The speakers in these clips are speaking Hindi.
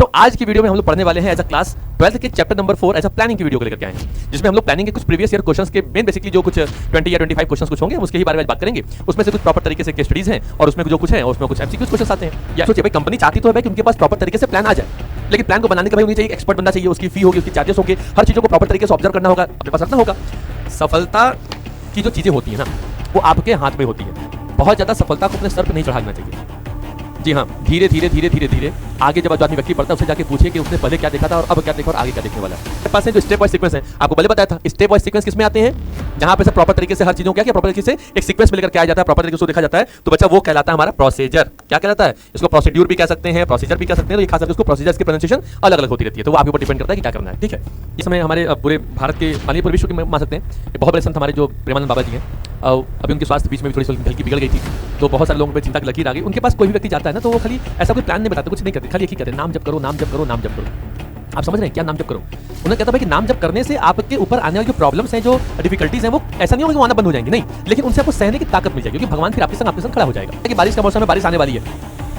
तो आज की वीडियो में हम लोग पढ़ने वाले हैं एज अ क्लास 12th के chapter number 4 as a planning की वीडियो को लेकर के आए हैं, जिसमें हम लोग प्लानिंग के कुछ प्रीवियस ईयर क्वेश्चंस के मेन बेसिकली जो कुछ 20 या 25 क्वेश्चंस कुछ होंगे उसके ही बारे में बात करेंगे। उसमें से कुछ प्रॉपर तरीके से केस स्टडीज हैं और उसमें जो कुछ है उसमें कुछ एमसीक्यूज क्वेश्चंस आते हैं। या सोचिए भाई कंपनी चाहती तो है भाई कि उनके पास प्रॉपर तरीके से प्लान आ जाए, लेकिन प्लान को बनाने का भाई उन्हें चाहिए एक्सपर्ट बनना चाहिए, उसकी फी होगी, उसकी चार्जेस होंगे, हर चीज़ों को प्रॉपर तरीके से ऑब्जर्व करना होगा, अपने पास रखना होगा। सफलता की जो चीज़ें होती है ना वो आपके हाथ में होती है। बहुत ज़्यादा सफलता को अपने सर पर नहीं चढ़ाना चाहिए। जी हाँ, धीरे धीरे धीरे धीरे धीरे आगे जब आदमी व्यक्ति पढ़ता है उससे जाके पूछिए कि उसने पहले क्या देखा था और अब क्या देखा और आगे क्या देखने वाला है। मेरे पास जो स्टेप वाइज सीक्वेंस है, आपको पहले बताया था स्टेप वाइज सीक्वेंस किसमें आते हैं, जहां पे सब प्रॉपर तरीके से हर चीजों क्या प्रॉपर तरीके से एक सीक्वेंस में लेकर के आया जाता है, प्रॉपर तरीके से देखा जाता है, तो बच्चा वो कहलाता है हमारा प्रोसीजर। क्या कहलाता है? इसको प्रोसीड्यूर भी कह सकते हैं, प्रोसीजर भी कह सकते हैं। तो ये खास करके उसको प्रोसीजर्स की प्रोनाउंसिएशन अलग अलग होती रहती है, तो वो आपके ऊपर डिपेंड करता है कि क्या करना है। ठीक है, इस समय हमारे पूरे भारत के मानिए पूरे विश्व के मान सकते हैं बहुत बड़े संत हमारे जो प्रेमानंद बाबा जी हैं, अभी उनके स्वास्थ्य बीच में भी थोड़ी सी हल्की बिगड़ गई थी, तो बहुत सारे लोगों पर चिंता की लकीर आ गई। उनके पास कोई भी व्यक्ति जाता है ना तो वो खाली ऐसा कोई प्लान नहीं बताते, कुछ नहीं करते, खाली एक ही कहते हैं नाम जप करो, नाम जप करो, नाम जप करो। आप समझ रहे हैं क्या नाम जप करो? उन्होंने कहता है कि नाम जप करने से आपके ऊपर आने वाली जो प्रॉब्लम्स हैं, जो डिफिकल्टीज हैं, वो ऐसा नहीं होगा कि वो आना बंद हो जाएंगी, नहीं, लेकिन उनसे आपको सहने की ताकत मिल जाएगी, क्योंकि भगवान फिर आपके संग खड़ा हो जाएगा। कि बारिश का मौसम है, बारिश आने वाली है,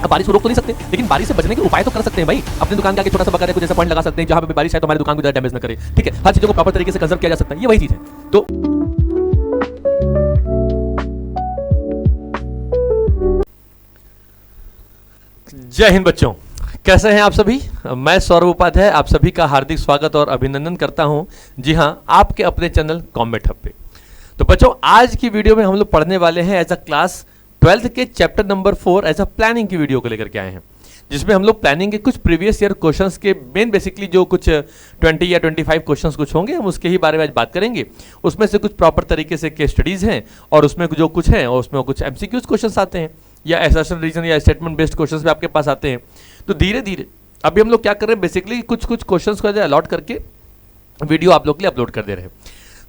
अब बारिश को रोक तो नहीं सकते, लेकिन बारिश से बचने के उपाय तो कर सकते हैं भाई। अपनी दुकान के आगे छोटा सा बकाया कुछ ऐसा पॉइंट लगा सकते हैं जहां पे बारिश है तो हमारी दुकान को डैमेज न करे। ठीक है, हर चीजों को प्रॉपर तरीके से कंजर्व किया जा सकता है, ये वही चीज है। तो जय हिंद बच्चों, कैसे हैं आप सभी? मैं सौरभ उपाध्याय आप सभी का हार्दिक स्वागत और अभिनंदन करता हूं। जी हां, आपके अपने चैनल कॉमेट हब पे। तो बच्चों आज की वीडियो में हम लोग पढ़ने वाले हैं एज अ क्लास 12th के chapter number 4 as a planning की वीडियो को लेकर के आए हैं, जिसमें हम लोग प्लानिंग के कुछ प्रीवियस ईयर क्वेश्चंस के मेन बेसिकली जो कुछ 20 या 25 क्वेश्चंस कुछ होंगे हम उसके ही बारे में आज बात करेंगे। उसमें से कुछ प्रॉपर तरीके से केस स्टडीज हैं और उसमें जो कुछ है और उसमें कुछ एमसीक्यूज क्वेश्चंस आते हैं या असर्शन रीजन या स्टेटमेंट बेस्ड क्वेश्चंस भी आपके पास आते हैं। तो धीरे धीरे अभी हम लोग क्या कर रहे हैं, बेसिकली कुछ क्वेश्चंस को अलॉट करके वीडियो आप लोग के लिए अपलोड कर दे रहे हैं।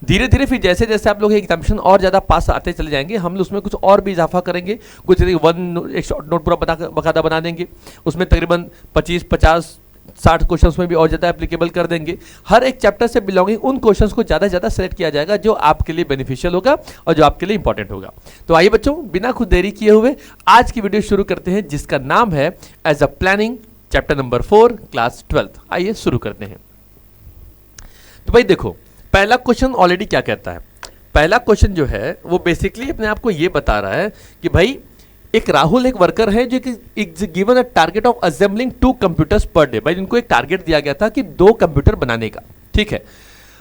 धीरे धीरे फिर जैसे जैसे आप लोग एग्जामिनेशन और ज़्यादा पास आते चले जाएंगे, हम उसमें कुछ और भी इजाफा करेंगे, कुछ एक शॉर्ट नोट पूरा बकायदा बना देंगे, उसमें तकरीबन 25, 50, 60 क्वेश्चंस में भी और ज़्यादा एप्लीकेबल कर देंगे। हर एक चैप्टर से बिलोंगिंग उन क्वेश्चंस को ज़्यादा से ज़्यादा सेलेक्ट किया जाएगा जो आपके लिए बेनिफिशियल होगा और जो आपके लिए इंपॉर्टेंट होगा। तो आइए बच्चों, बिना खुद देरी किए हुए आज की वीडियो शुरू करते हैं, जिसका नाम है as a planning chapter number 4 class 12th। आइए शुरू करते हैं। तो भाई देखो, पहला क्वेश्चन ऑलरेडी क्या कहता है। पहला क्वेश्चन जो है वो बेसिकली अपने आप को ये बता रहा है कि भाई एक राहुल एक वर्कर है जो given a target of assembling 2 computers per day. भाई इनको एक टारगेट दिया गया था कि 2 कंप्यूटर बनाने का। ठीक है,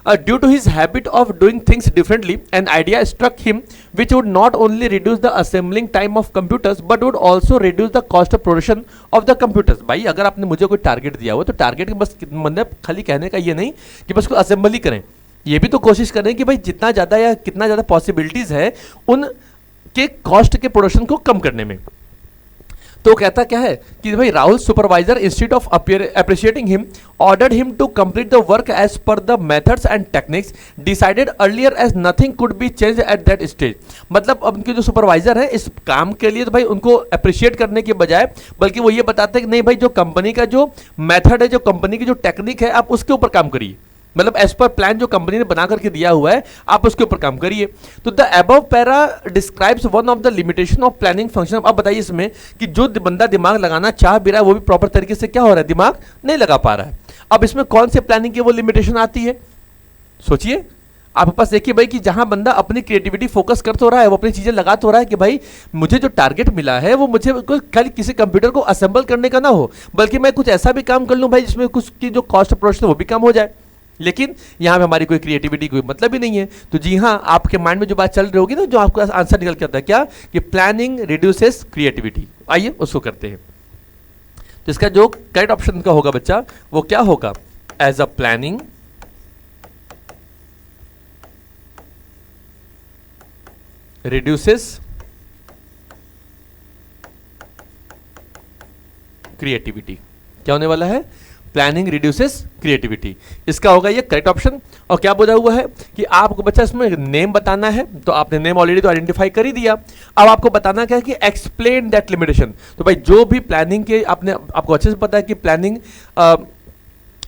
due to his habit of doing things differently an idea struck him which would not only reduce the assembling time of computers but would also reduce the cost of production of the computers. भाई अगर आपने मुझे कोई टारगेट दिया हो तो टारगेट बस मतलब खाली कहने का ये नहीं कि बस को असेंबल ही करें, ये भी तो कोशिश करें कि भाई जितना ज़्यादा या कितना ज़्यादा पॉसिबिलिटीज़ है उन के कॉस्ट के प्रोडक्शन को कम करने में। तो कहता क्या है कि भाई Rahul supervisor institute of appreciating him ordered him to complete the work as per the methods and techniques decided earlier as nothing could be change at that stage. मतलब अब उनके जो सुपरवाइजर है इस काम के लिए तो भाई उनको अप्रिशिएट करने के बजाय बल्कि वो ये बताते हैं कि नहीं भाई जो कंपनी का जो मेथड है, जो कंपनी की जो टेक्निक है, आप उसके ऊपर काम करिए। मतलब एज पर प्लान जो कंपनी ने बना करके दिया हुआ है आप उसके ऊपर काम करिए। तो the above para describes one of the limitation of planning function. अब बताइए इसमें कि जो बंदा दिमाग लगाना चाह भी रहा है वो भी प्रॉपर तरीके से क्या हो रहा है, दिमाग नहीं लगा पा रहा है। अब इसमें कौन से प्लानिंग की वो लिमिटेशन आती है, सोचिए। आपके पास देखिए भाई कि जहां बंदा अपनी क्रिएटिविटी फोकस कर तो रहा है, वो अपनी चीजें लगा तो रहा है कि भाई मुझे जो टारगेट मिला है वो मुझे खाली किसी कंप्यूटर को असेंबल करने का ना हो, बल्कि मैं कुछ ऐसा भी काम कर लूं भाई जिसमें कुछ की जो कॉस्ट ऑफ प्रोडक्शन वो भी कम हो जाए। लेकिन यहाँ पे हमारी कोई क्रिएटिविटी कोई मतलब ही नहीं है। तो जी हाँ, आपके माइंड में जो बात चल रही होगी ना, जो आपका आंसर निकल के आता है क्या कि प्लानिंग रिड्यूसेस क्रिएटिविटी। आइए उसको करते हैं। तो इसका जो करेक्ट ऑप्शन का होगा बच्चा वो क्या होगा, as a planning reduces creativity. क्या होने वाला है, प्लानिंग रिड्यूसेस क्रिएटिविटी, इसका होगा ये करेक्ट ऑप्शन। और क्या बोला हुआ है कि आपको बच्चा इसमें नेम बताना है, तो आपने नेम ऑलरेडी तो आइडेंटिफाई कर ही दिया। अब आपको बताना क्या है कि एक्सप्लेन दैट लिमिटेशन। तो भाई जो भी प्लानिंग के आपको अच्छे से पता है कि प्लानिंग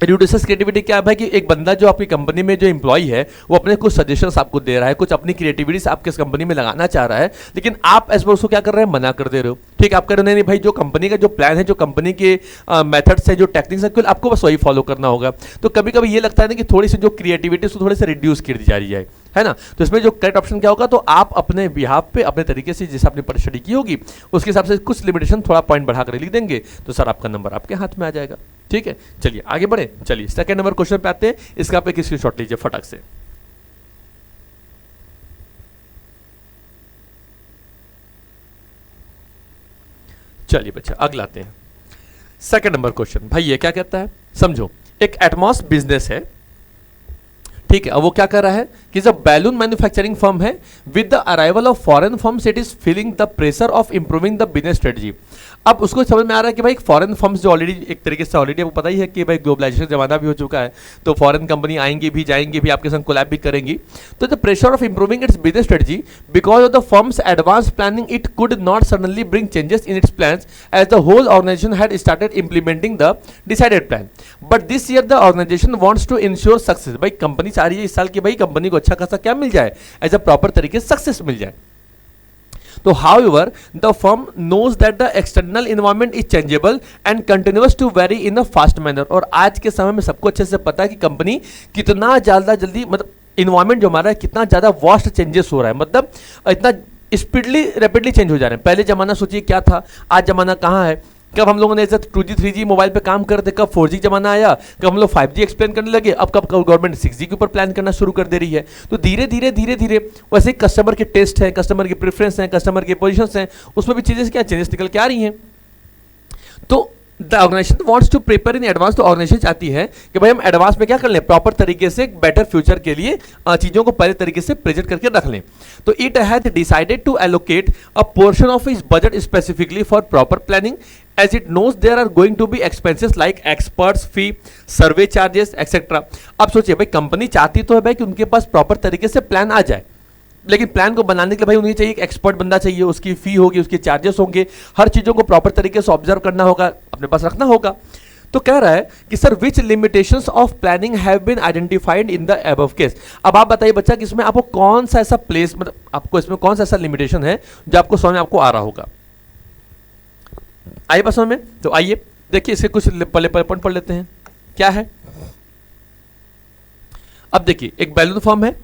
रिड्यूसेस क्रिएटिविटी क्या है भाई कि एक बंदा जो आपकी कंपनी में जो एम्प्लॉय है वो अपने कुछ सजेशंस आपको दे रहा है, कुछ अपनी क्रिएटिविटी आपके इस कंपनी में लगाना चाह रहा है, लेकिन आप एज पर उसको क्या कर रहे हैं, मना कर दे रहे हो। ठीक है, आप कह रहे हो नहीं भाई जो कंपनी का जो प्लान है, जो कंपनी के मेथड्स है, जो टेक्निक्स है, आपको बस वही फॉलो करना होगा। तो कभी कभी ये लगता है ना कि थोड़ी सी जो क्रिएटिविटी उसको थोड़ी सी रिड्यूस कर दी जा रही है ना। तो इसमें जो करेक्ट ऑप्शन क्या होगा, तो आप अपने बिहाफ पे अपने तरीके से जैसे आपने स्टडी की होगी उसके हिसाब से कुछ लिमिटेशन थोड़ा पॉइंट बढ़ाकर लिख देंगे, तो सर आपका नंबर आपके हाथ में आ जाएगा। ठीक है, चलिए आगे बढ़े। चलिए सेकंड नंबर क्वेश्चन पे आते हैं, इसका आप एक स्क्रीनशॉट लीजिए फटाक से। चलिए बच्चा अगला आते हैं। सेकंड नंबर क्वेश्चन भाई ये क्या कहता है, समझो एक एटमॉस बिजनेस है, ठीक है। अब वो क्या कर रहा है कि जब बैलून मैन्युफैक्चरिंग फर्म है, with the arrival of foreign firms it is feeling the pressure of improving the business strategy. अब उसको समझ में आ रहा है कि भाई फॉरेन फर्म्स जो ऑलरेडी एक तरीके से ऑलरेडी आपको पता ही है कि भाई ग्लोबलाइजेशन जमाना भी हो चुका है, तो फॉरेन कंपनी आएंगी भी जाएंगी भी, आपके संग कोलैब भी करेंगी। तो the pressure of improving its business strategy because of the firm's advance planning it could not suddenly bring changes in its plans as the whole organisation had started implementing the decided plan. But this year the organisation wants to ensure success. भाई कंपनी चाह रही है इस साल की भाई कंपनी को अच्छा खासा क्या मिल जाए, एज अ प्रॉपर तरीके से सक्सेस मिल जाए। तो however the firm knows that the external environment is changeable and continues to vary in a fast manner। और आज के समय में सबको अच्छे से पता है कि कंपनी कितना ज़्यादा जल्दी, मतलब इन्वायरमेंट जो हमारा है कितना ज़्यादा वास्ट चेंजेस हो रहा है, मतलब इतना स्पीडली रैपिडली चेंज हो जा रहे हैं। पहले जमाना सोचिए क्या था, आज जमाना कहाँ है। कब हम लोगों ने ऐसा 2G 3G मोबाइल पे काम करते, कब 4G जमाना आया, कब हम लोग 5G एक्सप्लेन करने लगे, अब कब गवर्नमेंट 6G के ऊपर प्लान करना शुरू कर दे रही है। तो धीरे धीरे धीरे धीरे वैसे ही कस्टमर के टेस्ट हैं, कस्टमर के प्रेफरेंस हैं, कस्टमर के पोजीशंस हैं, उसमें भी चीज़ें क्या चेंजेस निकल के आ रही हैं। तो the organisation wants to prepare in advance. तो ऑर्गेनाइजेशन चाहती है कि भाई हम एडवांस में क्या कर लें, प्रॉपर तरीके से बेटर फ्यूचर के लिए चीज़ों को पहले तरीके से प्रेजेंट करके रख लें। तो it has decided to allocate a portion of its budget specifically for proper planning as it knows there are going to be expenses like experts fee, survey charges etc। अब सोचिए भाई कंपनी चाहती तो है भाई कि उनके पास प्रॉपर तरीके से प्लान आ जाए, लेकिन प्लान को बनाने के लिए भाई उन्हें चाहिए एक एक्सपर्ट बंदा चाहिए, उसकी फी होगी, उसके चार्जेस होंगे, हर चीज़ों को प्रॉपर तरीके से ऑब्जर्व करना होगा, अपने पास रखना होगा। तो कह रहा है कि sir which limitations of planning have been identified in the above case. अब आप बताइए बच्चा कि इसमें आपको कौन सा ऐसा प्लेस, मतलब आपको इसमें कौन सा ऐसा लिमिटेशन है जो आपको समझ में आपको आ रहा होगा। आइए बस में, तो आइए देखिए इसके कुछ पहले पॉइंट पढ़ लेते हैं क्या है। अब देखिए एक बैलून फॉर्म है,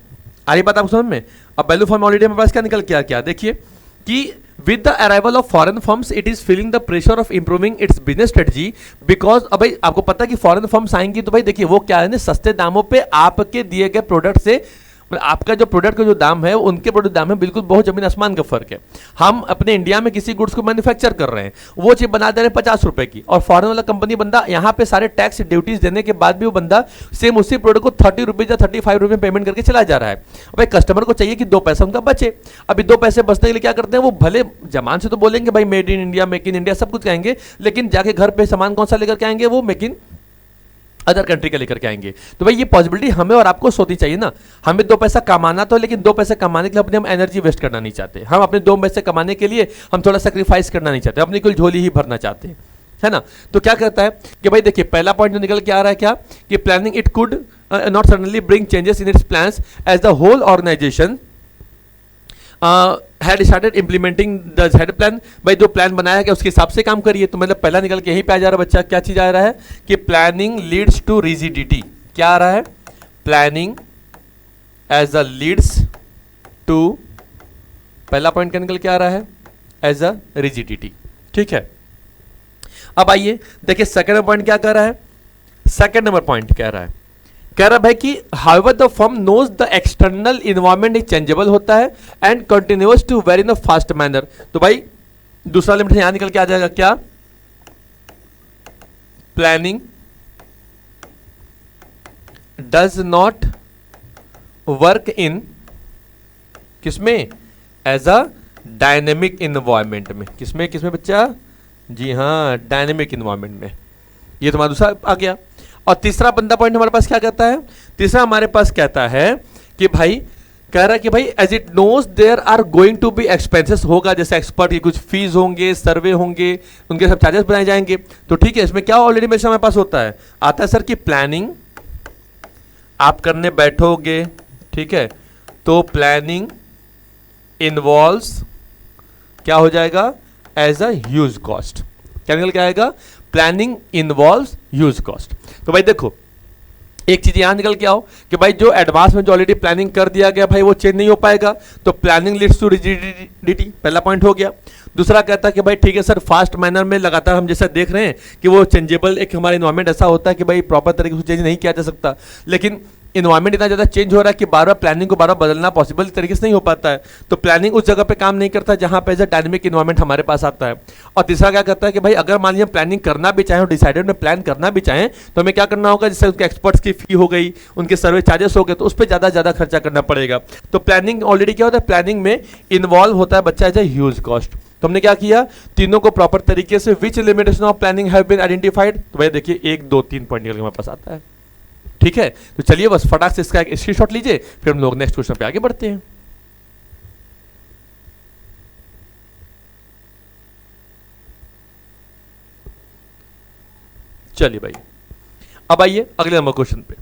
आ रही बात आपको समझ में। अब बैलून फॉर्म ऑलरेडी हमारे पास क्या निकल के क्या देखिए कि with the arrival of foreign firms it is feeling the pressure of improving its business strategy because. अब भाई आपको पता है कि फॉरेन फर्म्स आएंगी तो भाई देखिए वो क्या है ना, सस्ते दामों पे आपके दिए गए प्रोडक्ट से, आपका जो प्रोडक्ट का जो दाम है उनके प्रोडक्ट दाम है बिल्कुल बहुत जमीन आसमान का फर्क है। हम अपने इंडिया में किसी गुड्स को मैन्युफैक्चर कर रहे हैं, वो चीज बना दे रहे हैं 50 रुपए की, और फॉरेन वाला कंपनी बंदा यहाँ पे सारे टैक्स ड्यूटीज देने के बाद भी वो बंदा सेम उसी प्रोडक्ट को 30 रुपीज या 35 रुपए पेमेंट करके चला जा रहा है। भाई कस्टमर को चाहिए कि 2 पैसा उनका बचे। अभी 2 पैसे बचने के लिए क्या करते हैं, वो भले जमान से तो बोलेंगे भाई made in India, make in India सब कुछ कहेंगे, लेकिन जाके घर पे सामान कौन सा लेकर के आएंगे, वो मेक इन अदर कंट्री का लेकर के आएंगे। तो भाई ये पॉसिबिलिटी हमें और आपको सोचनी चाहिए ना। हमें 2 पैसा कमाना तो, लेकिन 2 पैसे कमाने के लिए अपने हम एनर्जी वेस्ट करना नहीं चाहते। हम अपने 2 पैसे कमाने के लिए हम थोड़ा सेक्रीफाइस करना नहीं चाहते, अपनी कुल झोली ही भरना चाहते हैं, है ना। तो क्या कहता है कि भाई देखिए पहला पॉइंट जो निकल के आ रहा है क्या कि planning it could not suddenly bring changes in its plans as the whole organisation had started implementing the head plan. भाई जो प्लान बनाया गया उसके हिसाब से काम करिए। तो मतलब पहला निकल के यहीं पे आ जा रहा है बच्चा, क्या चीज आ रहा है कि प्लानिंग लीड्स टू रिजिडिटी। क्या आ रहा है, planning as a leads to, पहला पॉइंट क्या निकल के आ रहा है, एज अ रिजिडिटी। ठीक है, अब आइए देखिए सेकंड पॉइंट क्या कह रहा है। सेकंड नंबर पॉइंट कह रहा है भाई कि however the firm knows the external environment is changeable होता है and continuous to vary in a fast manner. तो भाई दूसरा लिमिट यहां निकल के आ जाएगा क्या, planning does not work in किसमें, एज अ डायनेमिक इन्वायरमेंट में। किसमें किसमें बच्चा, जी हाँ डायनेमिक इन्वायरमेंट में। ये तुम्हारा दूसरा आ गया। और तीसरा बंदा पॉइंट हमारे पास क्या कहता है, तीसरा हमारे पास कहता है कि भाई कह रहा है कि भाई as it knows there are going to be expenses होगा, जैसे एक्सपर्ट की कुछ फीस होंगे, सर्वे होंगे, उनके सब चार्जेस बनाए जाएंगे। तो ठीक है, इसमें क्या ऑलरेडी मेरे हमारे पास होता है, आता है सर कि प्लानिंग आप करने बैठोगे, ठीक है, तो प्लानिंग इन्वॉल्व्स क्या हो जाएगा, एज अ ह्यूज कॉस्ट। क्या निकल के आएगा, प्लानिंग इन्वॉल्व्स ह्यूज कॉस्ट। तो भाई देखो एक चीज यहां निकल के आओ कि भाई जो एडवांस में जो ऑलरेडी प्लानिंग कर दिया गया भाई वो चेंज नहीं हो पाएगा, तो प्लानिंग लीड्स टू रिजिडिटी, पहला पॉइंट हो गया। दूसरा कहता है कि भाई ठीक है सर, फास्ट मैनर में लगातार हम जैसा देख रहे हैं कि वो चेंजेबल, एक हमारा इन्वायरमेंट ऐसा होता है कि भाई प्रॉपर तरीके से चेंज नहीं किया जा सकता, लेकिन इन्वायरमेंट इतना ज़्यादा चेंज हो रहा है कि बार बार प्लानिंग को बार बार बदलना पॉसिबल तरीके से नहीं हो पाता है। तो प्लानिंग उस जगह पे काम नहीं करता जहां पे डायनेमिक इन्वायरमेंट हमारे पास आता है। और तीसरा क्या करता है कि भाई अगर मान लीजिए प्लानिंग करना भी चाहें और डिसाइडेड में प्लान करना भी चाहें तो हमें क्या करना होगा, जैसे उनके एक्सपर्ट्स की फी हो गई, उनके सर्वे चार्जेस हो गए, तो उस पर ज़्यादा खर्चा करना पड़ेगा। तो प्लानिंग ऑलरेडी क्या होता है, प्लानिंग में इन्वॉल्व होता है बच्चा एज ए ह्यूज कॉस्ट। तो हमने क्या किया, तीनों को प्रॉपर तरीके से which limitation of planning have been identified, तो भाई देखिए 1 2 3 पॉइंट हमारे पास आता है। ठीक है, तो चलिए बस फटाक से इसका एक स्क्रीनशॉट लीजिए, फिर हम लोग नेक्स्ट क्वेश्चन पे आगे बढ़ते हैं। चलिए भाई अब आइए अगले नंबर क्वेश्चन पे।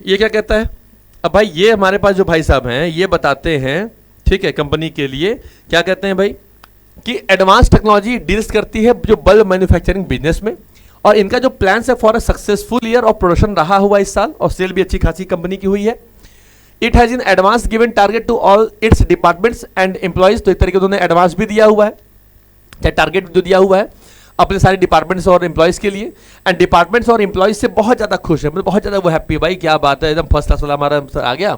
ये क्या कहता है, अब भाई ये हमारे पास जो भाई साहब हैं ये बताते हैं, ठीक है, कंपनी के लिए क्या कहते हैं भाई कि एडवांस टेक्नोलॉजी डील्स करती है जो बल्क मैन्युफैक्चरिंग बिजनेस में, और इनका जो प्लान है for a successful year of production रहा हुआ इस साल, और सेल भी अच्छी खासी कंपनी की हुई है। It has in advance given target to all its departments and employees, तो एक तरीके से उन्होंने एडवांस भी दिया हुआ है, क्या टारगेट जो दिया हुआ है अपने सारे डिपार्टमेंट्स और एम्प्लॉइज के लिए, एंड डिपार्टमेंट्स और एम्प्लॉइज से बहुत ज़्यादा खुश है, मतलब बहुत ज़्यादा वो हैप्पी, भाई क्या बात है, एकदम फर्स्ट क्लास वाला हमारा आ गया।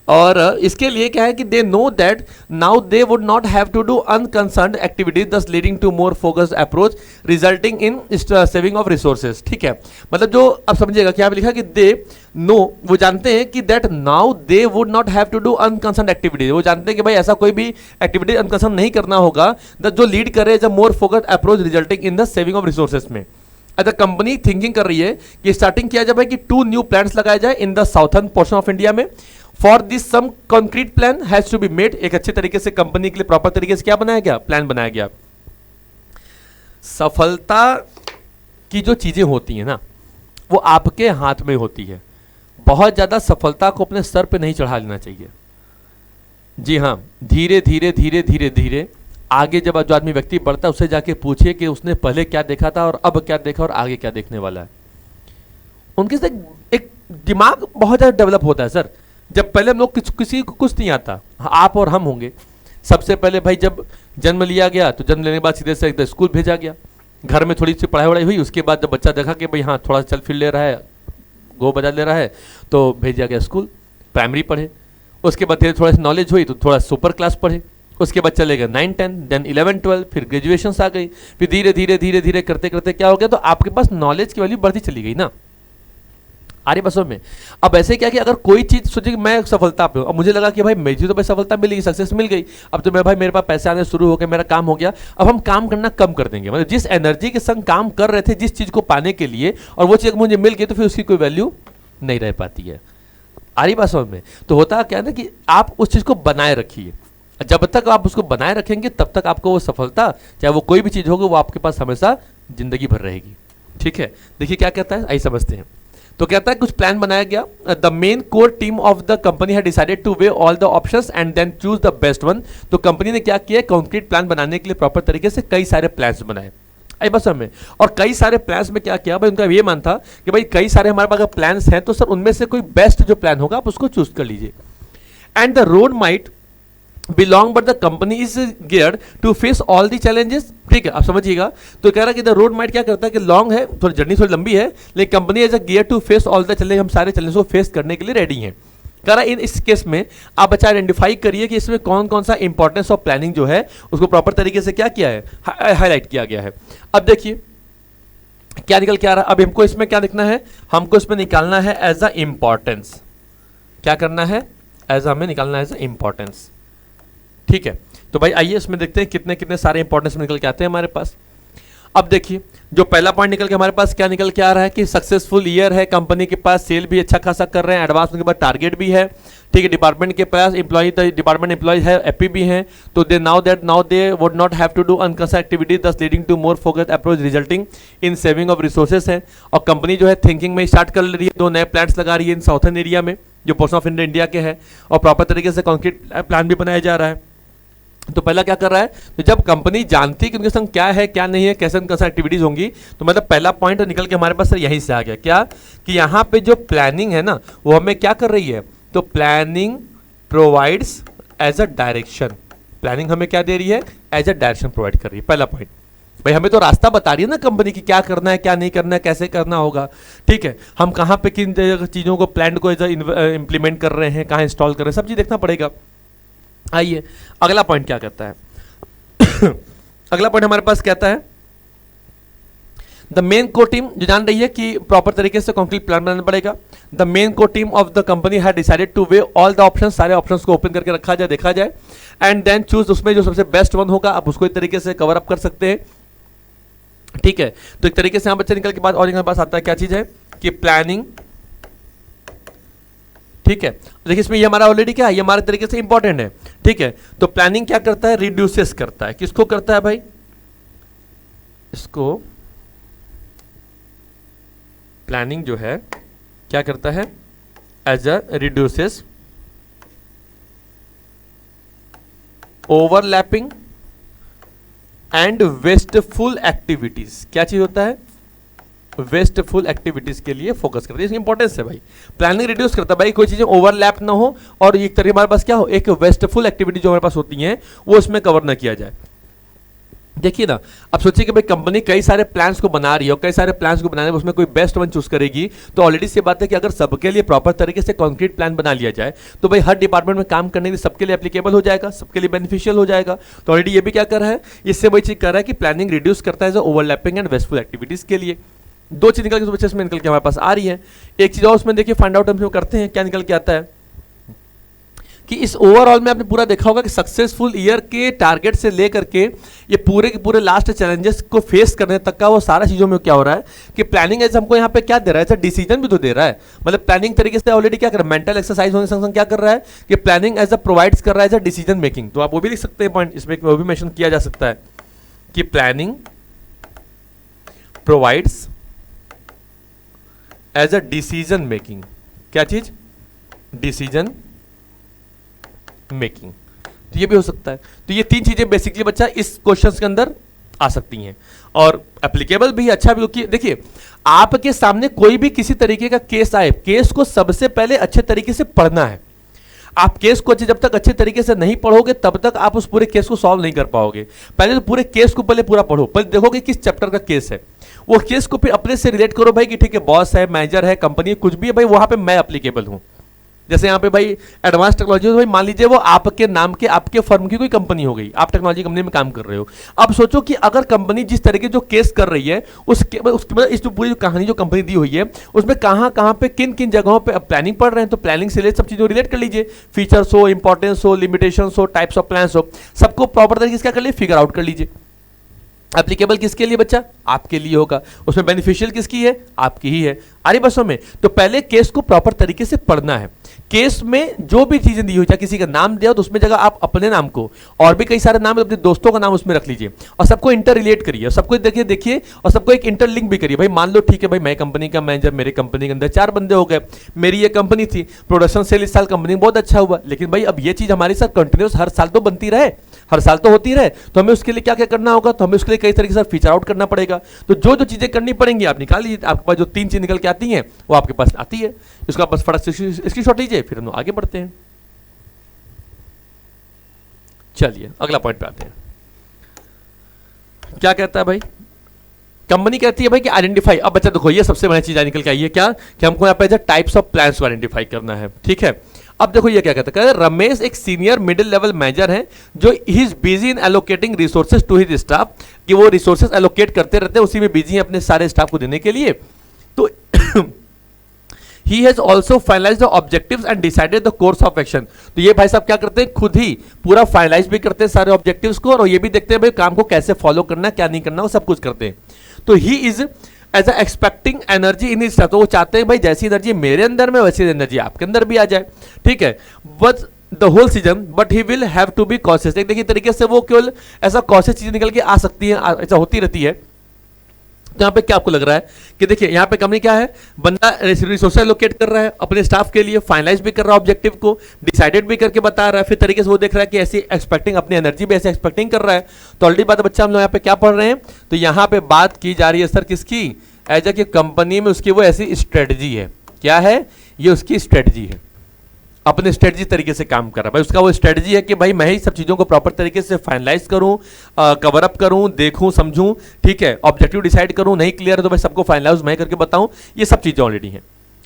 और इसके लिए क्या है कि they know that now they would not have to do unconcerned activities thus leading to more focused approach resulting in saving of resources. ठीक है, मतलब जो अब समझिएगा क्या लिखा कि दे नो, वो जानते हैं कि that now they would not have to do unconcerned activities, वो जानते हैं कि भाई ऐसा कोई भी एक्टिविटी अनकंसर्न नहीं करना होगा जो लीड करे the more focused approach resulting in the saving of resources में। अगर कंपनी थिंकिंग कर रही है कि स्टार्टिंग किया जाए कि 2 न्यू प्लांट्स लगाए जाए in the southern portion of India में। For this some concrete plan has to be made, एक अच्छे तरीके से कंपनी के लिए प्रॉपर तरीके से क्या बनाया गया, प्लान बनाया गया। सफलता की जो चीजें होती है ना वो आपके हाथ में होती है, बहुत ज्यादा सफलता को अपने सर पे नहीं चढ़ा लेना चाहिए। जी हाँ, धीरे धीरे धीरे धीरे धीरे आगे जब जो आदमी व्यक्ति बढ़ता है उससे जाके पूछिए कि उसने पहले क्या देखा था और अब क्या देखा और आगे क्या देखने वाला है। उनके से एक दिमाग बहुत ज्यादा डेवलप होता है सर। जब पहले हम लोग किसी को कुछ नहीं आता, आप और हम होंगे, सबसे पहले भाई जब जन्म लिया गया तो जन्म लेने के बाद सीधे से एकदम स्कूल भेजा गया, घर में थोड़ी सी पढ़ाई वढ़ाई हुई, उसके बाद जब बच्चा देखा कि भाई हाँ थोड़ा सा चल फिर ले रहा है, गो बजा ले रहा है, तो भेजा गया स्कूल, प्राइमरी पढ़े, उसके बाद धीरे थोड़ा सा नॉलेज हुई तो थोड़ा सुपर क्लास पढ़े, उसके बाद चले गए 9 10 देन 11 12, फिर ग्रेजुएशन आ गई, फिर धीरे धीरे धीरे धीरे करते करते क्या हो गया, तो आपके पास नॉलेज की वैल्यू बढ़ती चली गई ना आर्य बसों में। अब ऐसे क्या कि अगर कोई चीज सोचे कि मैं सफलता पे हूं, अब मुझे लगा कि भाई मुझे तो भाई सफलता मिली, सक्सेस मिल गई, अब तो भाई मेरे पास पैसे आने शुरू हो गए, मेरा काम हो गया, अब हम काम करना कम कर देंगे। मतलब जिस एनर्जी के संग काम कर रहे थे जिस चीज को पाने के लिए, और वो चीज मुझे मिल गई तो फिर उसकी कोई वैल्यू नहीं रह पाती है आर्य बसों में। तो होता क्या है ना कि आप उस चीज को बनाए रखिए, जब तक आप उसको बनाए रखेंगे तब तक आपको वो सफलता, चाहे वो कोई भी चीज होगी, वो आपके पास हमेशा जिंदगी भर रहेगी। ठीक है, देखिए क्या कहता है, आइए समझते हैं। तो कहता है कुछ प्लान बनाया गया, the main core team of the company had decided to weigh all the options and then choose the best one. तो कंपनी ने क्या किया, कंक्रीट प्लान बनाने के लिए प्रॉपर तरीके से कई सारे प्लान्स बनाए, आई बस हमें, और कई सारे प्लान्स में क्या किया भाई, उनका ये मान था कि भाई कई सारे हमारे पास अगर प्लान्स हैं तो सर उनमें से कोई बेस्ट जो प्लान होगा आप उसको चूज कर लीजिए। And the road might belong but the company is geared to face all the challenges. ठीक है, आप समझिएगा, तो कह रहा है कि द रोड माइट क्या करता है कि लॉन्ग है, थोड़ी जर्नी थोड़ी लंबी है, लेकिन company as a gear to face all the challenge, हम सारे चैलेंज को फेस करने के लिए रेडी हैं। कह रहा है इन इस केस में आप बच्चा आइडेंटिफाई करिए कि इसमें कौन कौन सा इंपॉर्टेंस ऑफ प्लानिंग जो है उसको प्रॉपर तरीके से क्या किया है, हाईलाइट किया गया है। अब देखिए क्या निकल के आ रहा है, अब हमको इसमें क्या लिखना है, हमको इसमें निकालना है एज अ इंपॉर्टेंस, क्या करना है, एज हमें निकालना है एज अ इंपॉर्टेंस। ठीक है, तो भाई आइए इसमें देखते हैं कितने कितने सारे इंपॉर्टेंस निकल के आते हैं हमारे पास। अब देखिए जो पहला पॉइंट निकल के हमारे पास क्या निकल के आ रहा है कि सक्सेसफुल ईयर है, कंपनी के पास सेल भी अच्छा खासा कर रहे हैं, एडवांस उनके पास टारगेट भी है, ठीक है, डिपार्टमेंट के पास डिपार्टमेंट एम्प्लॉय है, हैप्पी भी हैं, तो they now they would not have to do unconcern activities thus leading to more focused approach resulting in saving of resources है। और कंपनी जो है थिंकिंग में स्टार्ट कर रही है, 2 नए प्लांट्स लगा रही है इन साउथर्न एरिया में जो पोर्शन ऑफ इंडिया के हैं, और प्रॉपर तरीके से कॉन्क्रीट प्लान भी बनाया जा रहा है। तो पहला क्या कर रहा है, तो जब कंपनी जानती है कि उनके संग क्या है क्या नहीं है, कैसे कैसे एक्टिविटीज होंगी, तो मतलब पहला पॉइंट निकल के हमारे पास सर यहीं से आ गया क्या कि यहाँ पे जो प्लानिंग है ना वो हमें क्या कर रही है, तो planning provides as a direction, planning हमें क्या दे रही है, एज अ डायरेक्शन प्रोवाइड कर रही है। पहला पॉइंट भाई हमें तो रास्ता बता रही है ना कंपनी की क्या करना है क्या नहीं करना है कैसे करना होगा, ठीक है, हम कहाँ पे किन चीज़ों को प्लान को इम्प्लीमेंट कर रहे हैं, कहाँ इंस्टॉल कर रहे हैं, सब चीज़ देखना पड़ेगा। आइए अगला पॉइंट क्या कहता है अगला पॉइंट हमारे पास कहता है द मेन को टीम जो जान रही है कि प्रॉपर तरीके से कंक्रीट प्लान बनाना पड़ेगा। द मेन को team of the company had decided to weigh all the options, सारे ऑप्शंस को ओपन करके रखा जाए, देखा जाए, एंड देन चूज, उसमें जो सबसे बेस्ट वन होगा आप उसको एक तरीके से कवर अप कर सकते हैं, ठीक है। तो एक तरीके से यहाँ बच्चे निकल के बाद और पास आता है क्या चीज है कि प्लानिंग, ठीक है। देखिए इसमें ये हमारा ऑलरेडी क्या है, ये हमारे तरीके से इंपॉर्टेंट है, ठीक है। तो प्लानिंग क्या करता है, रिड्यूसेस करता है, किसको करता है भाई, इसको प्लानिंग जो है क्या करता है, as a reduces overlapping and wasteful activities, क्या चीज होता है, वेस्टफुल एक्टिविटीज के लिए फोकस करती है, इसकी इंपॉर्टेंस है भाई। प्लानिंग रिड्यूस करता है भाई, कोई चीजें ओवरलैप ना हो और एक तरीके हमारे पास क्या हो, एक वेस्टफुल एक्टिविटी जो हमारे पास होती है वो उसमें कवर ना किया जाए। देखिए ना, अब सोचिए कि भाई कंपनी कई सारे प्लान्स को बना रही है और कई सारे प्लान्स को बनाने में उसमें कोई बेस्ट वन चूज करेगी, तो ऑलरेडी से बात है कि अगर सबके लिए प्रॉपर तरीके से कॉन्क्रीट प्लान बना लिया जाए तो भाई हर डिपार्टमेंट में काम करने के लिए सबके लिए एप्लीकेबल हो जाएगा, सबके लिए बेनिफिशियल हो जाएगा। तो ऑलरेडी ये भी क्या कर रहा है, इससे वही चीज कर रहा है कि प्लानिंग रिड्यूस करता है ओवरलैपिंग एंड वेस्टफुल एक्टिविटीज के लिए। 2 चीज निकल के बच्चे इसमें निकल के हमारे पास आ रही है। एक चीज और उसमें देखिए फाइंड आउट हम करते हैं क्या निकल के आता है कि इस ओवरऑल में आपने पूरा देखा होगा कि सक्सेसफुल ईयर के टारगेट से लेकर के ये पूरे के पूरे लास्ट चैलेंजेस को फेस करने तक का वो सारा चीजों में क्या हो रहा है कि प्लानिंग एज हमको यहाँ पे क्या दे रहा है, डिसीजन भी तो दे रहा है। मतलब प्लानिंग तरीके से ऑलरेडी क्या कर रहा है, मेंटल एक्सरसाइज होने संग क्या कर रहा है कि प्लानिंग एज अ प्रोवाइड्स कर रहा है एज अ डिसीजन मेकिंग। तो आप वो भी लिख सकते हैं पॉइंट, इसमें वो भी मेंशन किया जा सकता है कि planning provides as a decision making, क्या चीज, डिसीजन मेकिंग। तो ये भी हो सकता है। तो ये 3 चीजें बेसिकली बच्चा इस क्वेश्चन के अंदर आ सकती हैं और एप्लीकेबल भी अच्छा भी, क्योंकि देखिए आपके सामने कोई भी किसी तरीके का केस आए, केस को सबसे पहले अच्छे तरीके से पढ़ना है। आप केस को जब तक अच्छे तरीके से नहीं पढ़ोगे तब तक आप उस पूरे केस को सॉल्व नहीं कर पाओगे। पहले तो पूरे केस को पहले पूरा पढ़ो, पहले देखोगे किस चैप्टर का केस है, वो केस को फिर अपने से रिलेट करो भाई कि ठीक है बॉस है, मैनेजर है, कंपनी कुछ भी है भाई, वहां पे मैं एप्लीकेबल हूं। जैसे यहाँ पे भाई एडवांस टेक्नोलॉजी, भाई मान लीजिए वो आपके नाम के आपके फर्म की कोई कंपनी हो गई, आप टेक्नोलॉजी कंपनी में काम कर रहे हो। अब सोचो कि अगर कंपनी जिस तरीके जो केस कर रही है उसके मतलब इस जो पूरी कहानी जो कंपनी दी हुई है उसमें कहाँ कहाँ पे किन किन जगहों पे प्लानिंग पढ़ रहे हैं, तो प्लानिंग से सब चीजों रिलेट कर लीजिए, फीचर्स हो, इंपॉर्टेंस हो, लिमिटेशन हो, टाइप्स ऑफ प्लान्स हो, सबको प्रॉपर तरीके से क्या कर लीजिए, फिगर आउट कर लीजिए। एप्लीकेबल किसके लिए बच्चा, आपके लिए होगा, उसमें बेनिफिशियल किसकी है, आपकी ही है। अरे बसों में तो पहले केस को प्रॉपर तरीके से पढ़ना है। केस में जो भी चीजें दी हुई, चाहे किसी का नाम दिया हो तो उसमें जगह आप अपने नाम को और भी कई सारे नाम अपने दोस्तों का नाम उसमें रख लीजिए और सबको इंटर रिलेट करिए, सबको देखिए और सबको एक इंटर लिंक भी करिए। भाई मान लो ठीक है भाई मैं कंपनी का मैनेजर, मेरे कंपनी के अंदर 4 बंदे हो गए, मेरी ये कंपनी थी, प्रोडक्शन सेल इस साल कंपनी बहुत अच्छा हुआ, लेकिन भाई अब ये चीज हमारे साथ कंटिन्यूस हर साल तो बनती रहे, हर साल तो होती रहे, तो हमें उसके लिए क्या क्या करना होगा, तो हमें उसके लिए कई तरीके से फीचर आउट करना पड़ेगा। तो जो जो चीजें करनी पड़ेंगी आप निकाल लीजिए, आपके पास जो 3 चीज निकल के आती हैं वो आपके पास आती है, उसका बस फटाक से स्क्रीनशॉट लीजिए, फिर हम आगे बढ़ते हैं। चलिए अगला पॉइंट पे आते हैं। क्या कहता है भाई, कंपनी कहती है भाई कि आइडेंटिफाई। अब बच्चा देखो ये सबसे बड़ी चीज निकल के आई है क्या कि हमको यहाँ पे टाइप्स ऑफ प्लान्स को आइडेंटिफाई करना है, ठीक है। अब देखो ये क्या कहता है, रमेश एक सीनियर मिडिल लेवल मैनेजर है जो he is busy in allocating resources to his staff, कि वो रिसोर्सेज एलोकेट करते रहते हैं, उसी में बिजी है अपने सारे स्टाफ को देने के लिए। तो he has also finalise the objectives and decided the course of action. तो ये भाई साहब क्या करते हैं, खुद ही पूरा फाइनलाइज भी करते हैं सारे ऑब्जेक्टिव्स को, और ये भी देखते हैं भाई काम को कैसे फॉलो करना, क्या नहीं करना, वो सब कुछ करते हैं। तो he is as expecting energy in his, तो वो चाहते हैं भाई जैसी एनर्जी मेरे अंदर में वैसी एनर्जी आपके अंदर भी आ जाए, ठीक है। But the whole season but he will have to be cautious. देखिए तरीके से वो केवल ऐसा कॉशियस चीज निकल के आ सकती है, ऐसा होती रहती है। तो यहाँ पे क्या आपको लग रहा है कि देखिए यहाँ पे कंपनी क्या है, बंदा रिसोर्स एलोकेट कर रहा है अपने स्टाफ के लिए, फाइनलाइज भी कर रहा है ऑब्जेक्टिव को, डिसाइडेड भी करके बता रहा है, फिर तरीके से वो देख रहा है कि ऐसी एक्सपेक्टिंग, अपनी एनर्जी भी ऐसे एक्सपेक्टिंग कर रहा है। तो ऑलरेडी बात बच्चा हम लोग यहाँ पे क्या पढ़ रहे हैं, तो यहाँ पे बात की जा रही है सर किसकी, एज ए कंपनी में उसकी वो ऐसी स्ट्रेटजी है, क्या है ये उसकी स्ट्रेटजी है, अपने स्ट्रेटजी तरीके से काम कर रहा है भाई। उसका वो स्ट्रेटजी है कि भाई मैं ही सब चीज़ों को प्रॉपर तरीके से फाइनलाइज करूं, कवर अप करूं, देखूं, समझूं, ठीक है, ऑब्जेक्टिव डिसाइड करूं, नहीं क्लियर है तो भाई सबको फाइनलाइज मैं करके बताऊं, ये सब चीज़ें ऑलरेडी हैं।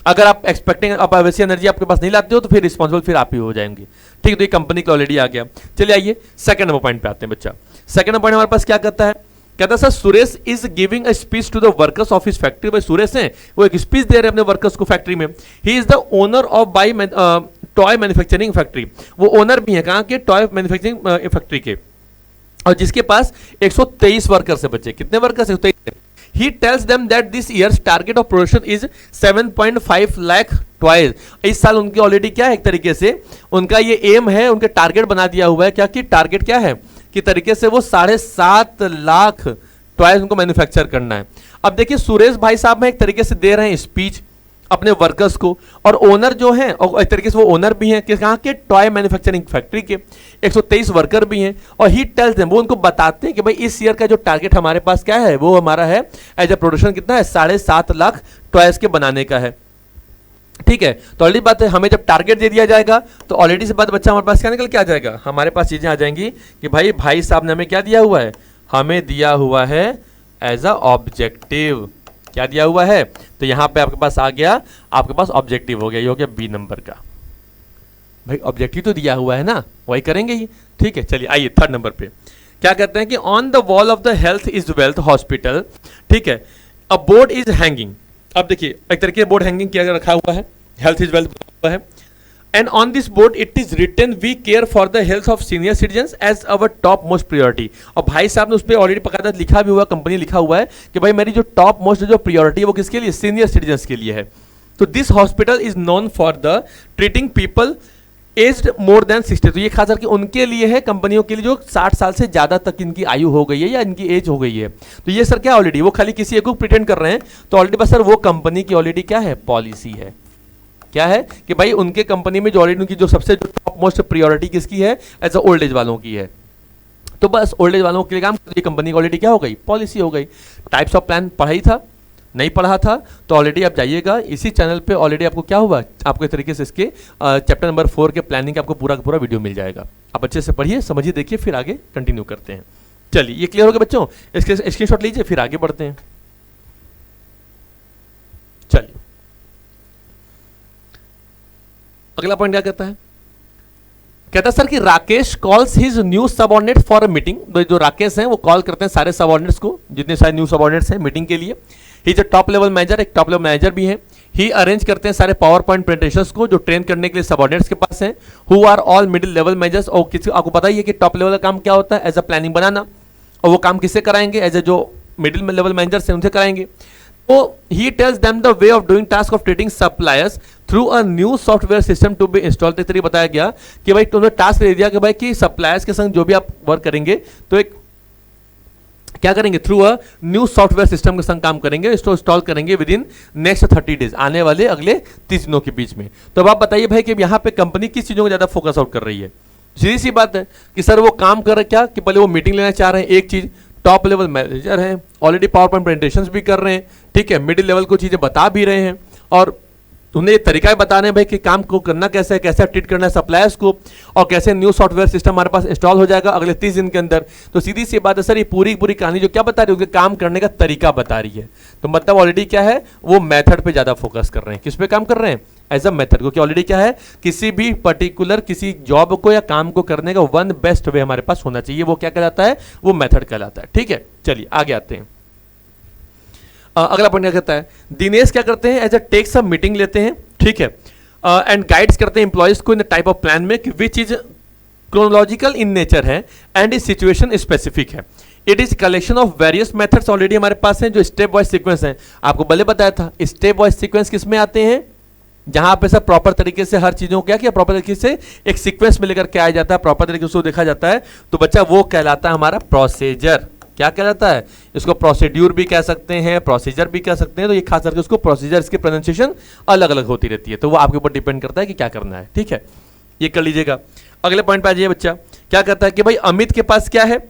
अगर आप एक्सपेक्टिंग, आप वैसी एनर्जी आपके पास नहीं लाते हो तो फिर रिस्पॉन्सिबल फिर आप ही हो जाएंगे, ठीक है। तो ये कंपनी का ऑलरेडी आ गया। चलिए आइए सेकंड नंबर पॉइंट पे आते हैं बच्चा। सेकंड नंबर पॉइंट हमारे पास क्या कहता है, कहता है sir Suresh is giving a speech to the workers of his factory. भाई सुरेश हैं वो एक स्पीच दे रहे हैं अपने वर्कर्स को फैक्ट्री में। He is the owner of by toy manufacturing factory, वो ओनर भी है कहाँ के, टॉय मैन्युफैक्चरिंग फैक्ट्री के, और जिसके पास 123 वर्कर्स है बच्चे। कितने वर्कर्स है, 123। He tells them that this year's target of production is 7.5 lakh toys. इस साल उनकी ऑलरेडी क्या है, एक तरीके से उनका ये एम है, उनके टारगेट बना दिया हुआ है, क्या कि टारगेट क्या है कि तरीके से वो 7.5 लाख टॉयज उनको मैन्युफैक्चर करना है। अब देखिए सुरेश भाई साहब में एक तरीके से दे रहे हैं स्पीच अपने वर्कर्स को, और ओनर जो हैं, और एक तरीके से वो ओनर भी हैं कि कहाँ के, टॉय मैन्युफैक्चरिंग फैक्ट्री के, 123 वर्कर भी हैं। और ही टेल्स देम, वो उनको बताते हैं कि भाई इस ईयर का जो टारगेट हमारे पास क्या है, वो हमारा है एज ए प्रोडक्शन कितना है, 7.5 लाख टॉयज के बनाने का है, ठीक है। तो ऑलरेडी बात है, हमें जब टारगेट दे दिया जाएगा तो ऑलरेडी से बात बच्चा हमारे पास क्या निकल के आ जाएगा, हमारे पास चीजें आ जाएंगी कि भाई साहब ने हमें क्या दिया हुआ है, हमें दिया हुआ है एज अ ऑब्जेक्टिव, क्या दिया हुआ है, तो यहां पे आपके पास आ गया, आपके पास ऑब्जेक्टिव हो गया, ये हो गया बी नंबर का। भाई ऑब्जेक्टिव तो दिया हुआ है ना, वही करेंगे ही, ठीक है। चलिए आइए थर्ड नंबर पे क्या कहते हैं कि on the wall of the health is wealth hospital, ठीक है, अ बोर्ड इज हैंगिंग। अब देखिए एक तरीके बोर्ड हैंगिंग किया रखा हुआ है, हेल्थ इज वेल्थ हुआ है, and on this board it is written we care for the health of senior citizen as our top most priority. और भाई साहब ने उस पर ऑलरेडी पकाता लिखा भी हुआ, कंपनी लिखा हुआ है कि भाई मेरी जो टॉप मोस्ट जो प्रायोरिटी है वो किसके लिए, सीनियर सिटीजन के लिए है। तो this hospital is known for the treating people aged more than 60। तो ये खास करके उनके लिए है, कंपनियों के लिए जो 60 साल से ज्यादा तक इनकी आयु हो गई है या इनकी एज हो गई है। तो ये सर क्या ऑलरेडी वो खाली किसी एक को प्रिटेंड कर रहे हैं, तो ऑलरेडी बस सर वो कंपनी की ऑलरेडी क्या है, पॉलिसी है, क्या है कि भाई उनके कंपनी में जो ऑलरेडी उनकी जो सबसे जो टॉप मोस्ट प्रायोरिटी किसकी है, एज अ ओल्ड एज वालों की है। तो बस ओल्ड एज वालों के लिए काम, ये कंपनी की ऑलरेडी क्या हो गई, पॉलिसी हो गई। टाइप्स ऑफ प्लान पढ़ा ही था, नहीं पढ़ा था तो ऑलरेडी आप जाइएगा इसी चैनल पे, ऑलरेडी आपको क्या हुआ, आपको एक तरीके से इसके चैप्टर नंबर 4 के प्लानिंग का आपको पूरा का पूरा वीडियो मिल जाएगा। आप अच्छे से पढ़िए, समझिए, देखिए, फिर आगे कंटिन्यू करते हैं। चलिए ये क्लियर हो गया बच्चों, इसके स्क्रीनशॉट लीजिए, फिर आगे बढ़ते हैं। चलिए अगला पॉइंट क्या कहता है, कहता है सर कि Rakesh calls his new subordinate for a meeting. जो राकेश हैं वो कॉल करते हैं सारे सबऑर्डिनेट्स को, जितने सारे न्यू सबऑर्डिनेट्स हैं मीटिंग के लिए। He is a top level manager, एक टॉप लेवल मैनेजर भी है। ही अरेंज करते हैं सारे पावर पॉइंट प्रेजेंटेशंस को जो ट्रेन करने के लिए सबऑर्डिनेट्स के पास हैं, who are all middle level managers. और किसी आपको पता ही है कि टॉप लेवल का काम क्या होता है, एज अ प्लानिंग बनाना, और वो काम किससे कराएंगे, एज ए जो मिडिल लेवल मैनेजर्स हैं उनसे कराएंगे। तो he tells them the way of doing task of treating suppliers through a new software system to be install. तो तरीके बताया गया कि भाई तुमने टास्क दे दिया कि भाई कि सप्लायर्स के संग जो भी आप वर्क करेंगे तो एक क्या करेंगे, through a new software system के संग काम करेंगे, इसको इंस्टॉल करेंगे विद इन नेक्स्ट 30 डेज, आने वाले अगले 30 दिनों के बीच में। तो अब आप बताइए भाई कि यहाँ पे कंपनी किस चीजों को ज्यादा फोकस आउट कर रही है। सीधी सी बात है कि सर वो काम कर रहे क्या कि पहले वो मीटिंग लेना चाह रहे हैं, एक चीज, टॉप लेवल मैनेजर हैं, ऑलरेडी पावर पॉइंट प्रेजेंटेशंस भी कर रहे हैं, ठीक है, मिडिल लेवल को चीजें बता भी रहे हैं, और उन्हें ये तरीका बता रहे हैं भाई कि काम को करना कैसे है, कैसे ट्रीट करना है सप्लायर्स को, और कैसे न्यू सॉफ्टवेयर सिस्टम हमारे पास इंस्टॉल हो जाएगा अगले 30 दिन के अंदर। तो सीधी सी बात है सर, ये पूरी पूरी कहानी जो क्या बता रही है, उनके काम करने का तरीका बता रही है। तो मतलब ऑलरेडी क्या है, वो मेथड पे ज्यादा फोकस कर रहे हैं। किस पे काम कर रहे हैं, एज अ मेथड, क्योंकि ऑलरेडी क्या है, किसी भी पर्टिकुलर किसी जॉब को या काम को करने का वन बेस्ट वे हमारे पास होना चाहिए, वो क्या कहलाता है, वो मेथड कहलाता है। ठीक है, चलिए आगे आते हैं। अगला पॉइंट क्या कहता है, दिनेश क्या करते हैं, एज अ टेक सब मीटिंग लेते हैं ठीक है, एंड गाइड्स करते हैं एम्प्लॉयज को इन टाइप ऑफ प्लान में कि which is chronological in nature है एंड इज सिचुएशन स्पेसिफिक है। It is collection of various methods already हमारे पास हैं जो स्टेप वाइज सीक्वेंस हैं। आपको पहले बताया था स्टेप वाइज सीक्वेंस किस में आते हैं, जहां पे सब प्रॉपर तरीके से हर चीजों को क्या किया, प्रॉपर तरीके से एक सीक्वेंस में लेकर के आया जाता है, प्रॉपर तरीके से देखा जाता है, तो बच्चा वो कहलाता है हमारा प्रोसीजर। क्या कहलाता है, इसको प्रोसीड्यूर भी कह सकते हैं, प्रोसीजर भी कह सकते हैं। तो ये खास करके उसको प्रोसीजर, इसकी प्रोनाउंसिएशन अलग अलग होती रहती है, तो वो आपके ऊपर डिपेंड करता है कि क्या करना है। ठीक है, ये कर लीजिएगा। अगले पॉइंट पे आ जाइए बच्चा, क्या कहता है कि भाई अमित के पास क्या है,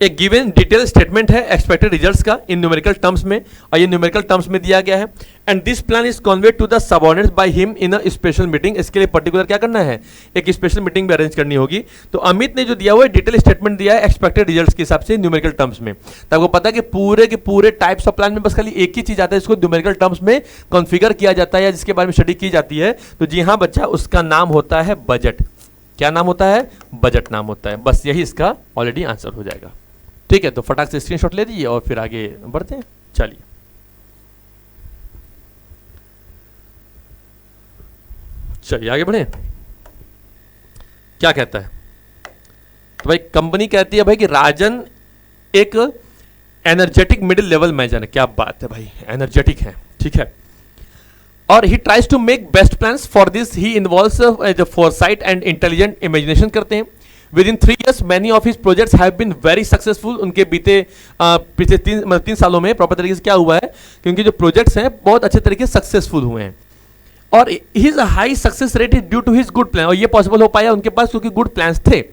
एक गिवन डिटेल स्टेटमेंट है एक्सपेक्टेड रिजल्ट्स का इन न्यूमेरिकल टर्म्स में, और ये न्यूमेरिकल टर्म्स में दिया गया है। And this plan is conveyed to the subordinates by him in a special meeting. इसके लिए पर्टिकुलर क्या करना है, एक स्पेशल मीटिंग भी अरेंज करनी होगी। तो अमित ने जो दिया हुआ है डिटेल स्टेटमेंट दिया है एक्सपेक्टेड रिजल्ट्स के हिसाब से न्यूमेरिकल टर्म्स में। तो आपको पता है कि पूरे के पूरे टाइप्स ऑफ प्लान में बस खाली एक ही चीज आता है, इसको न्यूमेरिकल टर्म्स में कॉन्फिगर किया जाता है या जिसके बारे में स्टडी की जाती है। तो जी हाँ बच्चा, उसका नाम होता है बजट। क्या नाम होता है, बजट नाम होता है। बस यही इसका ऑलरेडी आंसर हो जाएगा। ठीक है, तो फटाक से स्क्रीनशॉट ले दीजिए और फिर आगे बढ़ते हैं। चलिए चलिए आगे बढ़े। क्या कहता है, तो भाई कंपनी कहती है भाई कि राजन एक एनर्जेटिक मिडिल लेवल मैनेजर है। क्या बात है भाई, एनर्जेटिक है। ठीक है, और he tries to make best plans for this he involves foresight and intelligent imagination करते हैं। Within 3 years many of his projects have been very successful. उनके बीते पिछले 3 सालों में प्रॉपर तरीके से क्या हुआ है कि उनके जो प्रोजेक्ट्स हैं बहुत अच्छे तरीके से सक्सेसफुल हुए हैं, और his high success rate is due to his good plan. और ये पॉसिबल हो पाया उनके पास क्योंकि गुड प्लान्स थे।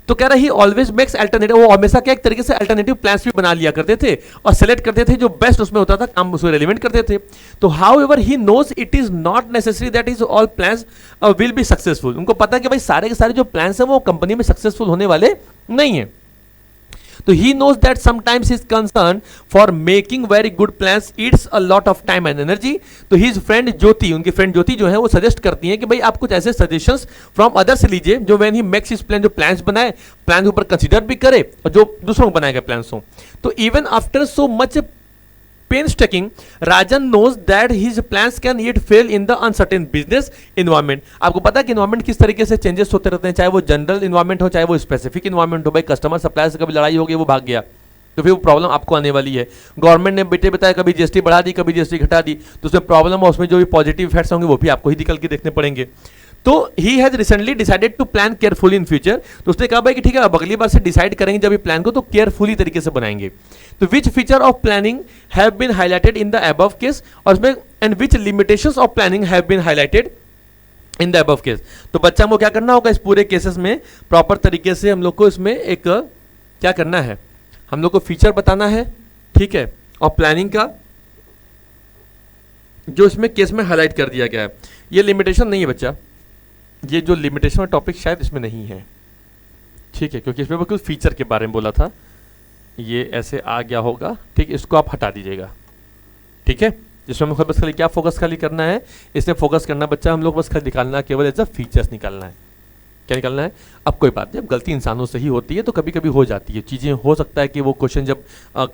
तो कह रहा ही ऑलवेज मेक्स अल्टरनेटिव, वो हमेशा क्या एक तरीके से अल्टरनेटिव प्लान्स भी बना लिया करते थे और सेलेक्ट करते थे जो बेस्ट उसमें होता था, काम उसमें रेलिवेंट करते थे। तो however he knows it is not necessary that is all plans will be successful. उनको पता है कि भाई सारे के सारे जो प्लान्स हैं वो कंपनी में सक्सेसफुल होने वाले नहीं है। तो he knows that sometimes his concern for making very good plans eats a lot of time and energy. तो his friend ज्योति, उनकी फ्रेंड ज्योति जो है वो सजेस्ट करती है कि भाई आप कुछ ऐसे सजेशंस फ्रॉम अदर्स लीजिए जो when he makes his plan, जो प्लान्स बनाए, प्लान के ऊपर कंसीडर भी करे और जो दूसरों को बनाए गए प्लान्स हो। तो even after so much painstaking, Rajan knows that his plans can yet fail in the uncertain business environment. आपको पता है कि environment किस तरीके से चेंजेस होते रहते हैं, चाहे वो जनरल environment हो, चाहे वो स्पेसिफिक environment हो। भाई कस्टमर सप्लायर से कभी लड़ाई हो गई, वो भाग गया, तो फिर वो प्रॉब्लम आपको आने वाली है। गवर्नमेंट ने बेटे बताया कभी जीएसटी बढ़ा दी, कभी जीएसटी घटा दी, तो उसमें प्रॉब्लम और उसमें जो भी पॉजिटिव इफेक्ट्स होंगे वो भी आपको ही निकल के देखने पड़ेंगे। तो he has recently decided to plan carefully in future. तो उसने कहा भाई कि ठीक है अब अगली बार से डिसाइड करेंगे जब ये प्लान को तो केयरफुली तरीके से बनाएंगे। तो which feature of planning have been highlighted in the above case, और उसमें and which limitations of planning have been highlighted in the above case. तो बच्चा हमको क्या करना होगा इस पूरे केसेस में, प्रॉपर तरीके से हम लोग को इसमें एक क्या करना है, हम लोग को फीचर बताना है, ठीक है, और प्लानिंग का जो इसमें केस में हाईलाइट कर दिया गया है। ये लिमिटेशन नहीं है बच्चा, ये जो लिमिटेशन टॉपिक शायद इसमें नहीं है, ठीक है, क्योंकि इसमें कुछ फीचर के बारे में बोला था, ये ऐसे आ गया होगा, ठीक, इसको आप हटा दीजिएगा, ठीक है। जिसमें हमें बस खाली क्या फोकस खाली करना है, इसमें फोकस करना बच्चा हम लोग बस खाली निकालना केवल एज अ फीचर्स निकालना है। क्या निकालना है, अब कोई बात नहीं, अब गलती इंसानों से ही होती है तो कभी कभी हो जाती है चीज़ें। हो सकता है कि वो क्वेश्चन जब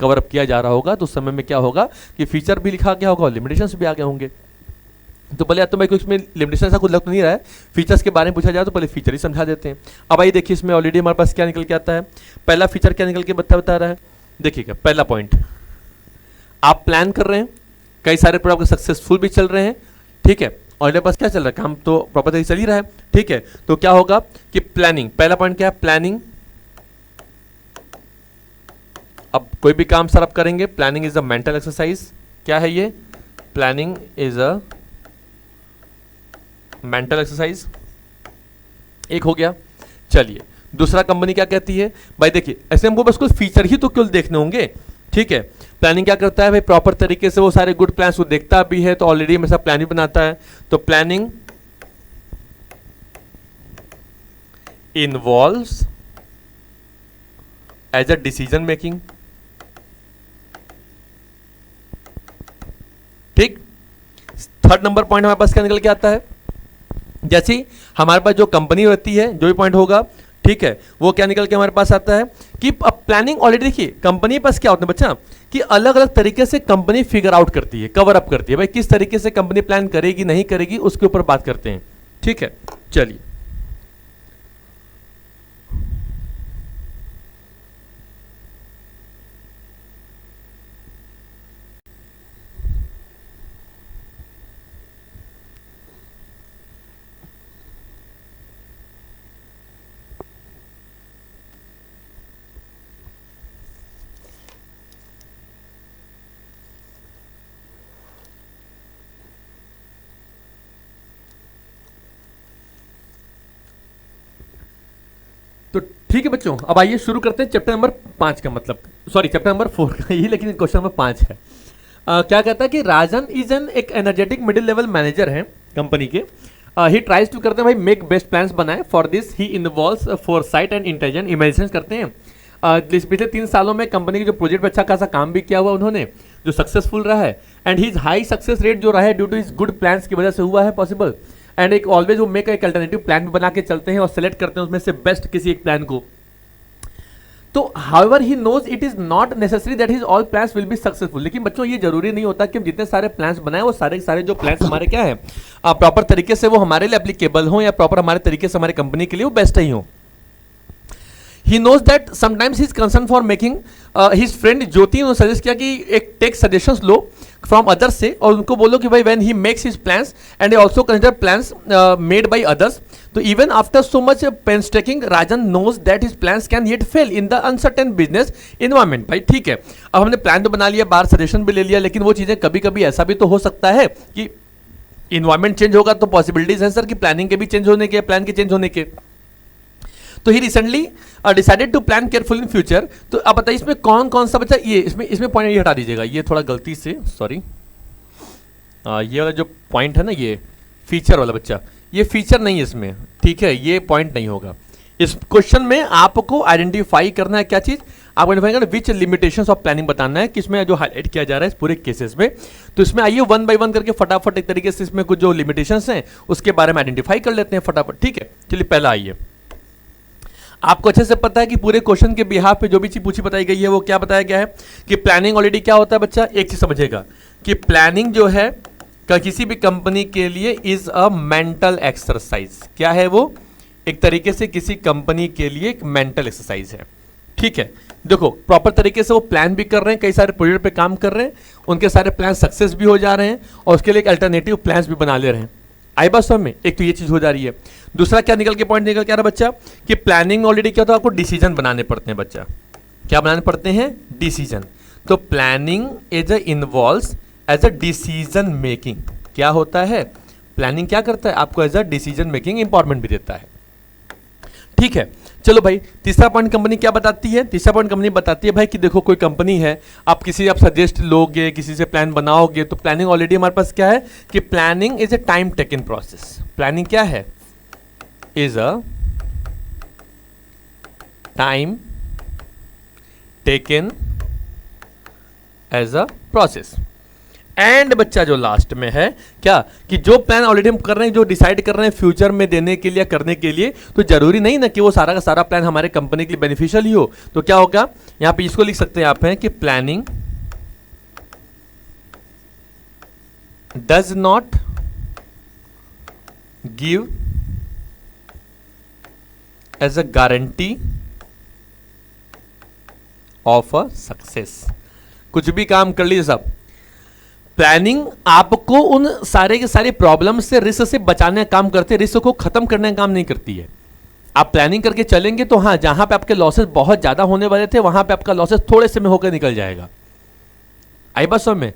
कवर अप किया जा रहा होगा तो उस समय में क्या होगा कि फीचर भी लिखा गया होगा और लिमिटेशंस भी आ गए होंगे। तो पहले तो मैं कुछ इसमें लिमिटेशन ऐसा कुछ लग तो नहीं रहा है, फीचर्स के बारे में पूछा जाए तो पहले फीचर ही समझा देते हैं। अब आइए देखिए इसमें ऑलरेडी हमारे पास क्या निकल के आता है। पहला फीचर क्या निकल के बता रहा है, देखिएगा पहला पॉइंट, आप प्लान कर रहे हैं, कई सारे प्रोडक्ट आपके सक्सेसफुल भी चल रहे हैं, ठीक है, और मेरे पास क्या चल रहा है, काम तो प्रॉपर तरीके से चल ही रहा है, ठीक है। तो क्या होगा कि प्लानिंग, पहला पॉइंट क्या है, प्लानिंग। अब कोई भी काम सर आप करेंगे, planning is a mental exercise. क्या है ये, planning is a mental exercise, एक हो गया। चलिए दूसरा कंपनी क्या कहती है, भाई देखिए ऐसे हमको बस कुछ फीचर ही तो क्यों देखने होंगे, ठीक है। प्लानिंग क्या करता है भाई, प्रॉपर तरीके से वो सारे गुड प्लान्स को देखता भी है, तो ऑलरेडी हमेशा प्लान भी बनाता है। तो planning involves as a decision making, ठीक। थर्ड नंबर पॉइंट हमारे पास क्या निकल के आता है, जैसे हमारे पास जो कंपनी रहती है, जो भी पॉइंट होगा, ठीक है, वो क्या निकल के हमारे पास आता है कि प्लानिंग ऑलरेडी, देखिए कंपनी के पास क्या होता है बच्चा, कि अलग अलग तरीके से कंपनी फिगर आउट करती है, कवर अप करती है। भाई किस तरीके से कंपनी प्लान करेगी नहीं करेगी उसके ऊपर बात करते हैं। ठीक है, चलिए तो ठीक है बच्चों, अब आइए शुरू करते हैं चैप्टर नंबर 5 का, मतलब सॉरी चैप्टर नंबर 4 का ही, लेकिन क्वेश्चन नंबर 5 है। क्या कहता है कि राजन इज एन एक एनर्जेटिक मिडिल लेवल मैनेजर है कंपनी के। ही ट्राइज टू करते हैं भाई मेक बेस्ट प्लान्स बनाए, for this he involves foresight and intelligent imagination करते हैं। पिछले 3 सालों में कंपनी के जो प्रोजेक्ट पे अच्छा खासा काम भी किया हुआ उन्होंने, जो सक्सेसफुल रहा है, and his high success rate जो रहा है due to his good plans की वजह से हुआ है पॉसिबल। एंड एक ऑलवेज वो मेक एक अल्टरनेटिव प्लान भी बना के चलते हैं और सेलेक्ट करते हैं उसमें से बेस्ट किसी एक प्लान को। तो however he knows it is not necessary that his all plans will be successful. लेकिन बच्चों ये जरूरी नहीं होता कि हम जितने सारे प्लान्स बनाए वो सारे सारे जो प्लान्स हमारे क्या है प्रॉपर तरीके से वो हमारे लिए एप्लीकेबल हो या प्रॉपर हमारे तरीके से हमारे कंपनी के लिए वो बेस्ट ही हो। He knows that sometimes his concern for making his friend ज्योति ने सजेस्ट किया कि एक टेक सजेशंस लो फ्रॉम अदर्स से और उनको बोलो कि भाई when he makes his plans and he also consider plans made by others, तो even after so much painstaking Rajan knows that his plans can yet fail in the uncertain business environment. भाई ठीक है, अब हमने प्लान तो बना लिया, बाहर सजेशन भी ले लिया, लेकिन वो चीज़ें कभी कभी ऐसा भी तो हो सकता है कि इन्वायरमेंट चेंज होगा तो पॉसिबिलिटीज है सर कि प्लानिंग के भी चेंज होने के, प्लान के चेंज होने के। तो he recently decided to plan careful in future. तो अब बताइए इसमें कौन कौन सा बच्चा, ये इसमें पॉइंट ये हटा दीजिएगा, ये थोड़ा गलती से सॉरी, ये वाला जो पॉइंट है ना ये फीचर वाला बच्चा, ये फीचर नहीं है इसमें, ठीक है, ये पॉइंट नहीं होगा। इस क्वेश्चन में आपको आइडेंटिफाई करना है क्या चीज, आपको आइडेंटिफाई करना विच लिमिटेशंस ऑफ प्लानिंग बताना है, किसमें जो हाईलाइट किया जा रहा है इस पूरे केसेस में। तो इसमें आइए 1 बाय 1 करके फटाफट एक तरीके से इसमें कुछ जो लिमिटेशंस हैं उसके बारे में आइडेंटिफाई कर लेते हैं फटाफट। ठीक है, चलिए पहला आइए, आपको अच्छे से पता है कि पूरे क्वेश्चन के बिहाफ पे जो भी चीज पूछी बताई गई है वो क्या बताया गया है कि प्लानिंग ऑलरेडी क्या होता है बच्चा, एक चीज समझेगा कि प्लानिंग जो है किसी भी कंपनी के लिए इज अ मेंटल एक्सरसाइज। क्या है वो, एक तरीके से किसी कंपनी के लिए एक मेंटल एक्सरसाइज है। ठीक है, देखो प्रॉपर तरीके से वो प्लान भी कर रहे हैं, कई सारे प्रोजेक्ट पे काम कर रहे हैं, उनके सारे प्लान सक्सेस भी हो जा रहे हैं और उसके लिए एक अल्टरनेटिव प्लान्स भी बना ले रहे हैं। आई बात समझ में, एक तो ये चीज हो जा रही है। दूसरा क्या निकल के पॉइंट निकल के आ रहा बच्चा कि प्लानिंग ऑलरेडी क्या होता है, आपको डिसीजन बनाने पड़ते हैं बच्चा। क्या बनाने पड़ते हैं, डिसीजन। तो planning as a involves as a decision making. क्या होता है, प्लानिंग क्या करता है, आपको as a decision making importance भी देता है। ठीक है, चलो भाई तीसरा पॉइंट कंपनी क्या बताती है, तीसरा पॉइंट कंपनी बताती है भाई कि देखो कोई कंपनी है, आप सजेस्ट लोगे, किसी से प्लान बनाओगे, तो प्लानिंग ऑलरेडी हमारे पास क्या है कि planning is a time taken process. Planning क्या है, is a time taken as a process. And बच्चा जो लास्ट में है क्या कि जो प्लान ऑलरेडी हम कर रहे हैं, जो डिसाइड कर रहे हैं फ्यूचर में देने के लिए, करने के लिए, तो जरूरी नहीं ना कि वो सारा का सारा प्लान हमारे कंपनी के लिए बेनिफिशियल ही हो। तो क्या होगा, यहां पे इसको लिख सकते हैं आप हैं कि planning does not give as a guarantee of a success. कुछ भी काम कर लीजिए सब, प्लानिंग आपको उन सारे के सारे प्रॉब्लम से, रिस्क से बचाने का काम करते हैं, रिस्क को खत्म करने का काम नहीं करती है। आप प्लानिंग करके चलेंगे तो हाँ, जहां पे आपके लॉसेस बहुत ज्यादा होने वाले थे वहां पे आपका लॉसेस थोड़े से में होकर निकल जाएगा। आई बात समझ में,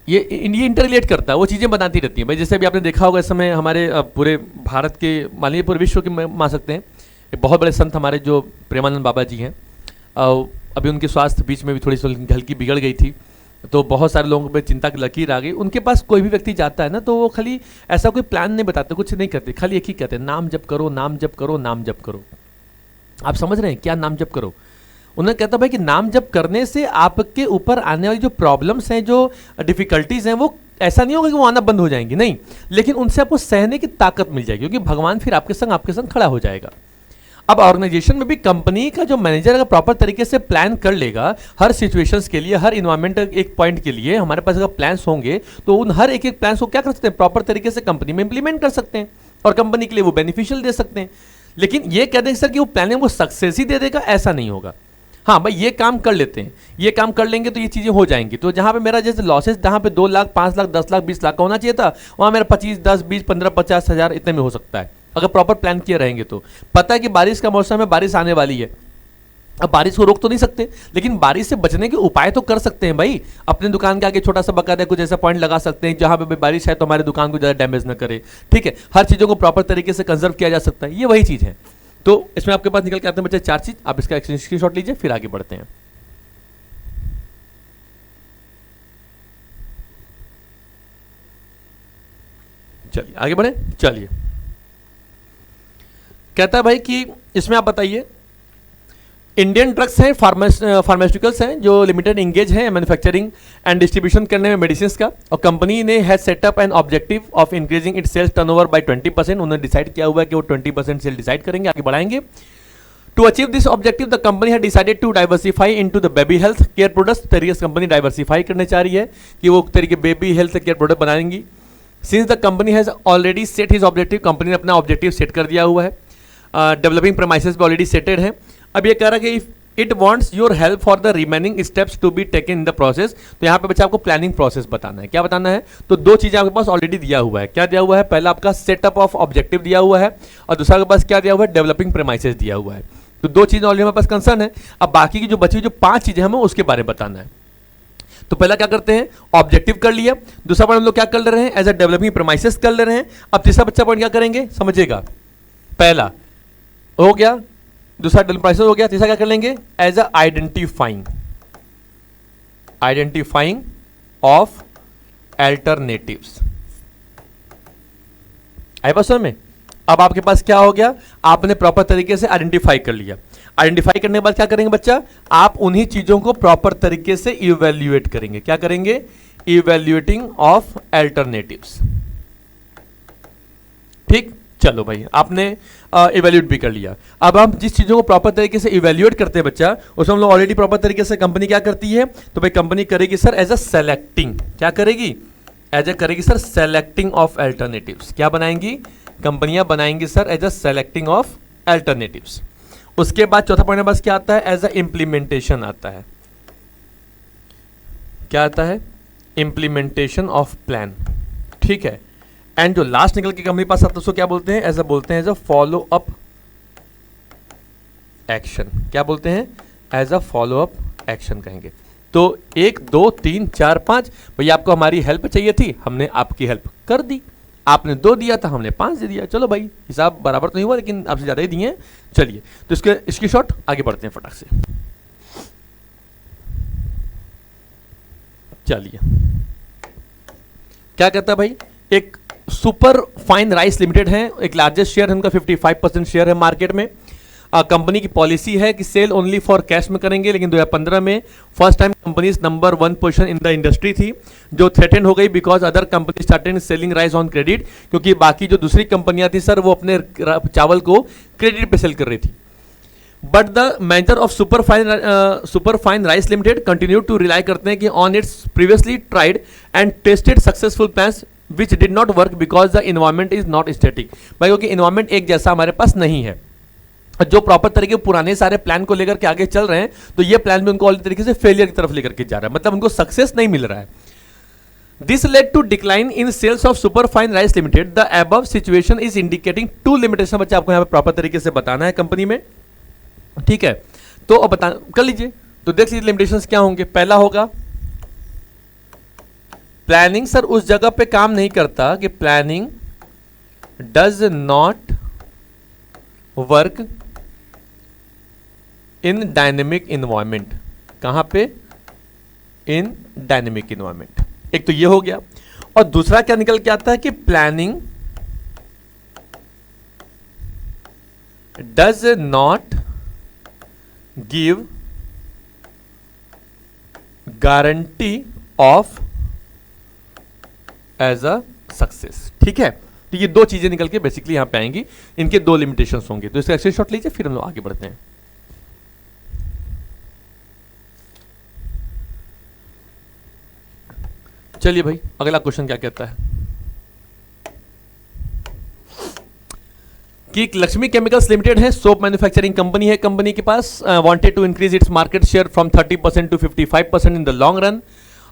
ये इंटर रिलेट करता है, वो चीजें बनाती रहती हैं भाई। जैसे अभी आपने देखा होगा इस समय हमारे पूरे भारत के, मान लीजिए पूरे विश्व के मान सकते हैं, एक बहुत बड़े संत हमारे जो प्रेमानंद बाबा जी हैं, अभी उनके स्वास्थ्य बीच में भी थोड़ी सी हल्की बिगड़ गई थी, तो बहुत सारे लोगों पे चिंता की लकीर आ गई। उनके पास कोई भी व्यक्ति जाता है ना, तो वो खाली ऐसा कोई प्लान नहीं बताते, कुछ नहीं करते, खाली एक ही कहते हैं, नाम जप करो, नाम जप करो, नाम जप करो। आप समझ रहे हैं क्या नाम जप करो? उन्होंने कहता भाई कि नाम जप करने से आपके ऊपर आने वाली जो प्रॉब्लम्स हैं, जो डिफिकल्टीज हैं, वो ऐसा नहीं होगा कि वो आना बंद हो जाएंगी, नहीं, लेकिन उनसे आपको सहने की ताकत मिल जाएगी, क्योंकि भगवान फिर आपके संग खड़ा हो जाएगा। अब ऑर्गेनाइजेशन में भी कंपनी का जो मैनेजर अगर प्रॉपर तरीके से प्लान कर लेगा हर सिचुएशंस के लिए, हर इन्वायरमेंट एक पॉइंट के लिए हमारे पास अगर प्लान्स होंगे तो उन हर एक प्लान्स को क्या कर सकते हैं, प्रॉपर तरीके से कंपनी में इंप्लीमेंट कर सकते हैं और कंपनी के लिए वो बेनिफिशियल दे सकते हैं। लेकिन ये कह देंगे सर कि वो प्लानिंग वो सक्सेस ही दे देगा, ऐसा नहीं होगा। हाँ भाई ये काम कर लेते हैं, ये काम कर लेंगे तो ये चीज़ें हो जाएंगी। तो जहाँ पे मेरा जैसे लॉसेस जहाँ पे 2 लाख 5 लाख 10 लाख 20 लाख का होना चाहिए था, वहाँ मेरा 25 10 20 15 50 हज़ार इतने में हो सकता है अगर प्रॉपर प्लान किए रहेंगे तो। पता है कि बारिश का मौसम है, बारिश आने वाली है, अब बारिश को रोक तो नहीं सकते, लेकिन बारिश से बचने के उपाय तो कर सकते हैं भाई। अपने दुकान के आगे छोटा सा बकायदा कुछ ऐसा पॉइंट लगा सकते हैं जहां पे बारिश है तो हमारी दुकान को ज़्यादा डैमेज ना करे। ठीक है, हर चीज़ों को प्रॉपर तरीके से कंजर्व किया जा सकता है, ये वही चीज़ है। तो इसमें आपके पास निकल के आते हैं बच्चे 4 चीज़, आप इसका स्क्रीनशॉट लीजिए फिर आगे बढ़ते हैं। चलिए आगे बढ़े। चलिए कहता है भाई कि इसमें आप बताइए इंडियन ड्रग्स हैं, फार्मास्यूटिकल्स हैं जो लिमिटेड इंगेज हैं मैन्युफैक्चरिंग एंड डिस्ट्रीब्यूशन करने में मेडिसिन का, और कंपनी ने has set up an objective of increasing its sales turnover by 20%। उन्होंने डिसाइड किया हुआ है कि वो 20% सेल डिसाइड करेंगे, आगे बढ़ाएंगे। To achieve this objective the company had decided to diversify into the baby health care products. तरीके से कंपनी डाइवर्सिफाई करने चाह रही है कि वो तरीके बेबी हेल्थ केयर प्रोडक्ट बनाएंगी। Since the company has already set his objective, company ने अपना ऑब्जेक्टिव सेट कर दिया हुआ है, डेवलपिंग प्रेमाइसेस भी ऑलरेडी सेटेड हैं। अब ये कह रहा है कि it wants your help for the remaining steps to be taken in the process. तो यहाँ पे बच्चा आपको प्लानिंग प्रोसेस बताना है। क्या बताना है? तो 2 चीज़ें आपके पास ऑलरेडी दिया हुआ है। क्या दिया हुआ है? पहला आपका सेटअप ऑफ ऑब्जेक्टिव दिया हुआ है, और दूसरा आपके पास क्या दिया हुआ है? डेवलपिंग प्रेमाइसेस दिया हुआ है। तो 2 चीज़ें ऑलरेडी हमारे पास कंसर्न है। अब बाकी की जो बची हुई जो 5 चीज़ें हमें उसके बारे में बताना है। तो पहला क्या करते हैं, ऑब्जेक्टिव कर लिया। दूसरा पॉइंट हम लोग क्या कर ले रहे हैं, एज अ डेवलपिंग प्रेमाइसेस कर ले रहे हैं। अब तीसरा बच्चा पॉइंट क्या करेंगे, समझिएगा। पहला हो गया, दूसरा डेवलपिंग प्रेमाइसेस हो गया, तीसरा क्या कर लेंगे, as a identifying of alternatives. आई बात समझ में? अब आपके पास क्या हो गया, आपने प्रॉपर तरीके से आइडेंटिफाई कर लिया। आइडेंटिफाई करने के बाद क्या करेंगे बच्चा, आप उन्हीं चीजों को प्रॉपर तरीके से इवैल्यूएट करेंगे। क्या करेंगे? Evaluating of alternatives. ठीक, चलो भाई आपने इवैल्यूएट भी कर लिया। अब हम जिस चीजों को प्रॉपर तरीके से इवैल्यूएट करते हैं बच्चा, उसमें हम लोग ऑलरेडी प्रॉपर तरीके से कंपनी क्या करती है, तो भाई कंपनी करेगी सर एज अ सेलेक्टिंग। क्या करेगी? एज अ करेगी सर सेलेक्टिंग ऑफ अल्टरनेटिव्स। क्या बनाएंगी? कंपनियां बनाएंगी sir as a selecting of alternatives. उसके बाद चौथा पॉइंट बस क्या आता है, एज अ इम्प्लीमेंटेशन आता है। क्या आता है? Implementation of plan. ठीक है, एंड जो लास्ट निकल के कंपनी पास आता है उसको क्या बोलते हैं, एज अ बोलते हैं as a follow up action. क्या बोलते हैं? As a follow up action कहेंगे। तो 1 2 3 4 5 भैया आपको हमारी हेल्प चाहिए थी, हमने आपकी हेल्प कर दी। आपने 2 दिया था, हमने 5 दे दिया। चलो भाई हिसाब बराबर तो नहीं हुआ, लेकिन आपसे ज़्यादा ही दिए हैं। चलिए तो इसके शॉट आगे बढ़ते हैं फटाक से। चलिए क्या कहता है भाई, एक सुपर फाइन राइस लिमिटेड है, एक लार्जेस्ट शेयर है उनका, 55% शेयर है मार्केट में। कंपनी की पॉलिसी है कि सेल ओनली फॉर कैश में करेंगे, लेकिन 2015 में first time company number 1 position in the industry थी, जो थ्रेटेंड हो गई because other company started selling rice on credit. क्योंकि बाकी जो दूसरी कंपनियां थी सर वो अपने चावल को क्रेडिट पे सेल कर रही थी। But the manager of Super Fine Rice Limited continue to rely करते हैं कि on its previously tried and tested successful plans which did not work because the environment is not static. भाई क्योंकि इन्वायरमेंट एक जैसा हमारे पास नहीं है, जो प्रॉपर तरीके पुराने सारे प्लान को लेकर के आगे चल रहे हैं, तो ये प्लान भी उनको ऑल तरीके से फेलियर की तरफ लेकर के जा रहा है, मतलब उनको सक्सेस नहीं मिल रहा है। This led to decline in sales of Super Fine Rice Limited. The above situation is indicating 2 limitation. बच्चा आपको यहाँ पे प्रॉपर तरीके से बताना है कंपनी में। ठीक है, तो अब बता कर लीजिए, तो देख लीजिए लिमिटेशंस क्या होंगे। पहला होगा प्लानिंग सर उस जगह पे काम नहीं करता कि planning does not work in dynamic environment. कहां पे? In dynamic environment. एक तो ये हो गया, और दूसरा क्या निकल के आता है कि planning does not give guarantee of as a success. ठीक है, तो ये दो चीजें निकल के बेसिकली यहाँ पे आएंगी, इनके दो लिमिटेशंस होंगे। तो इसका स्क्रीनशॉट लीजिए, फिर हम लोग आगे बढ़ते हैं। चलिए भाई, अगला क्वेश्चन क्या कहता है कि लक्ष्मी केमिकल्स लिमिटेड है, सोप मैन्युफैक्चरिंग कंपनी है, कंपनी के पास wanted to increase its market share from 30% to 55% in the long run.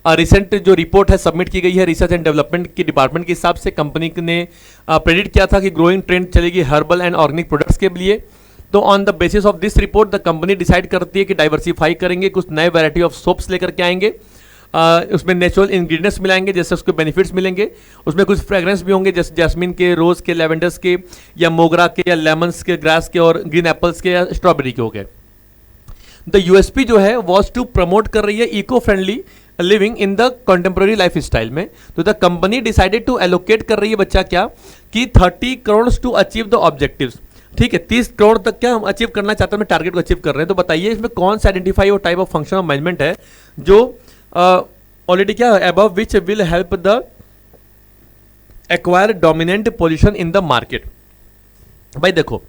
Recent जो रिपोर्ट है सबमिट की गई है रिसर्च एंड डेवलपमेंट की डिपार्टमेंट के हिसाब से, कंपनी ने प्रेडिक्ट किया था कि ग्रोइंग ट्रेंड चलेगी हर्बल एंड ऑर्गेनिक प्रोडक्ट्स के लिए। तो on the basis of this report the company decide करती है कि डाइवर्सिफाई करेंगे, कुछ नए वैरायटी ऑफ सोप्स लेकर के आएंगे, उसमें नेचुरल इंग्रेडिएंट्स मिलाएंगे जैसे उसके बेनिफिट्स मिलेंगे, उसमें कुछ फ्रेग्रेंस भी होंगे जैसे जैस्मिन के, रोज के, लेवेंडर्स के, या मोगरा के, या लेमन्स के, ग्रास के, और ग्रीन एप्पल्स के, या स्ट्रॉबेरी के हो गए। द यूएसपी जो है वॉज टू प्रमोट कर रही है eco friendly living in the contemporary lifestyle में। तो the company decided to allocate कर रही है बच्चा क्या कि 30 crore to achieve the objectives. ठीक है, 30 करोड़ तक क्या हम अचीव करना चाहते हैं, टारगेट को अचीव कर रहे हैं। तो बताइए इसमें कौन सा आइडेंटिफाई और type of function of management है जो ऑलरेडी क्या है, above which will help the acquire dominant position in the market. भाई देखो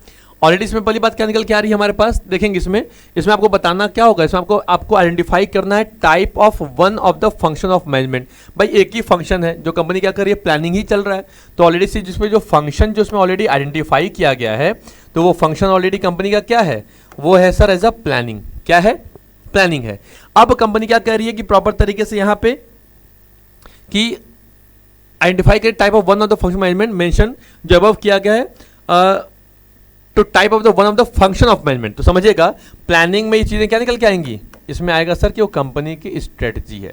ऑलरेडी इसमें पहली बात क्या निकल के आ रही है हमारे पास, देखेंगे इसमें आपको बताना क्या होगा, इसमें आपको आइडेंटिफाई करना है type of one of the function of management. भाई एक ही फंक्शन है जो कंपनी क्या कर रही है, प्लानिंग ही चल रहा है। तो ऑलरेडी से जिसमें जो फंक्शन जो उसमें ऑलरेडी आइडेंटिफाई किया गया है, तो वो फंक्शन ऑलरेडी कंपनी का क्या है, वो है सर एज अ प्लानिंग। क्या है, प्लानिंग है। अब कंपनी क्या कह रही है कि प्रॉपर तरीके से यहां पे कि आइडेंटिफाई कर type of one of the function management mention जो अबव किया गया है to type of the one of the function of management. तो समझिएगा प्लानिंग में ये चीजें क्या निकल के आएंगी, इसमें आएगा सर कि वो कंपनी की स्ट्रेटजी है।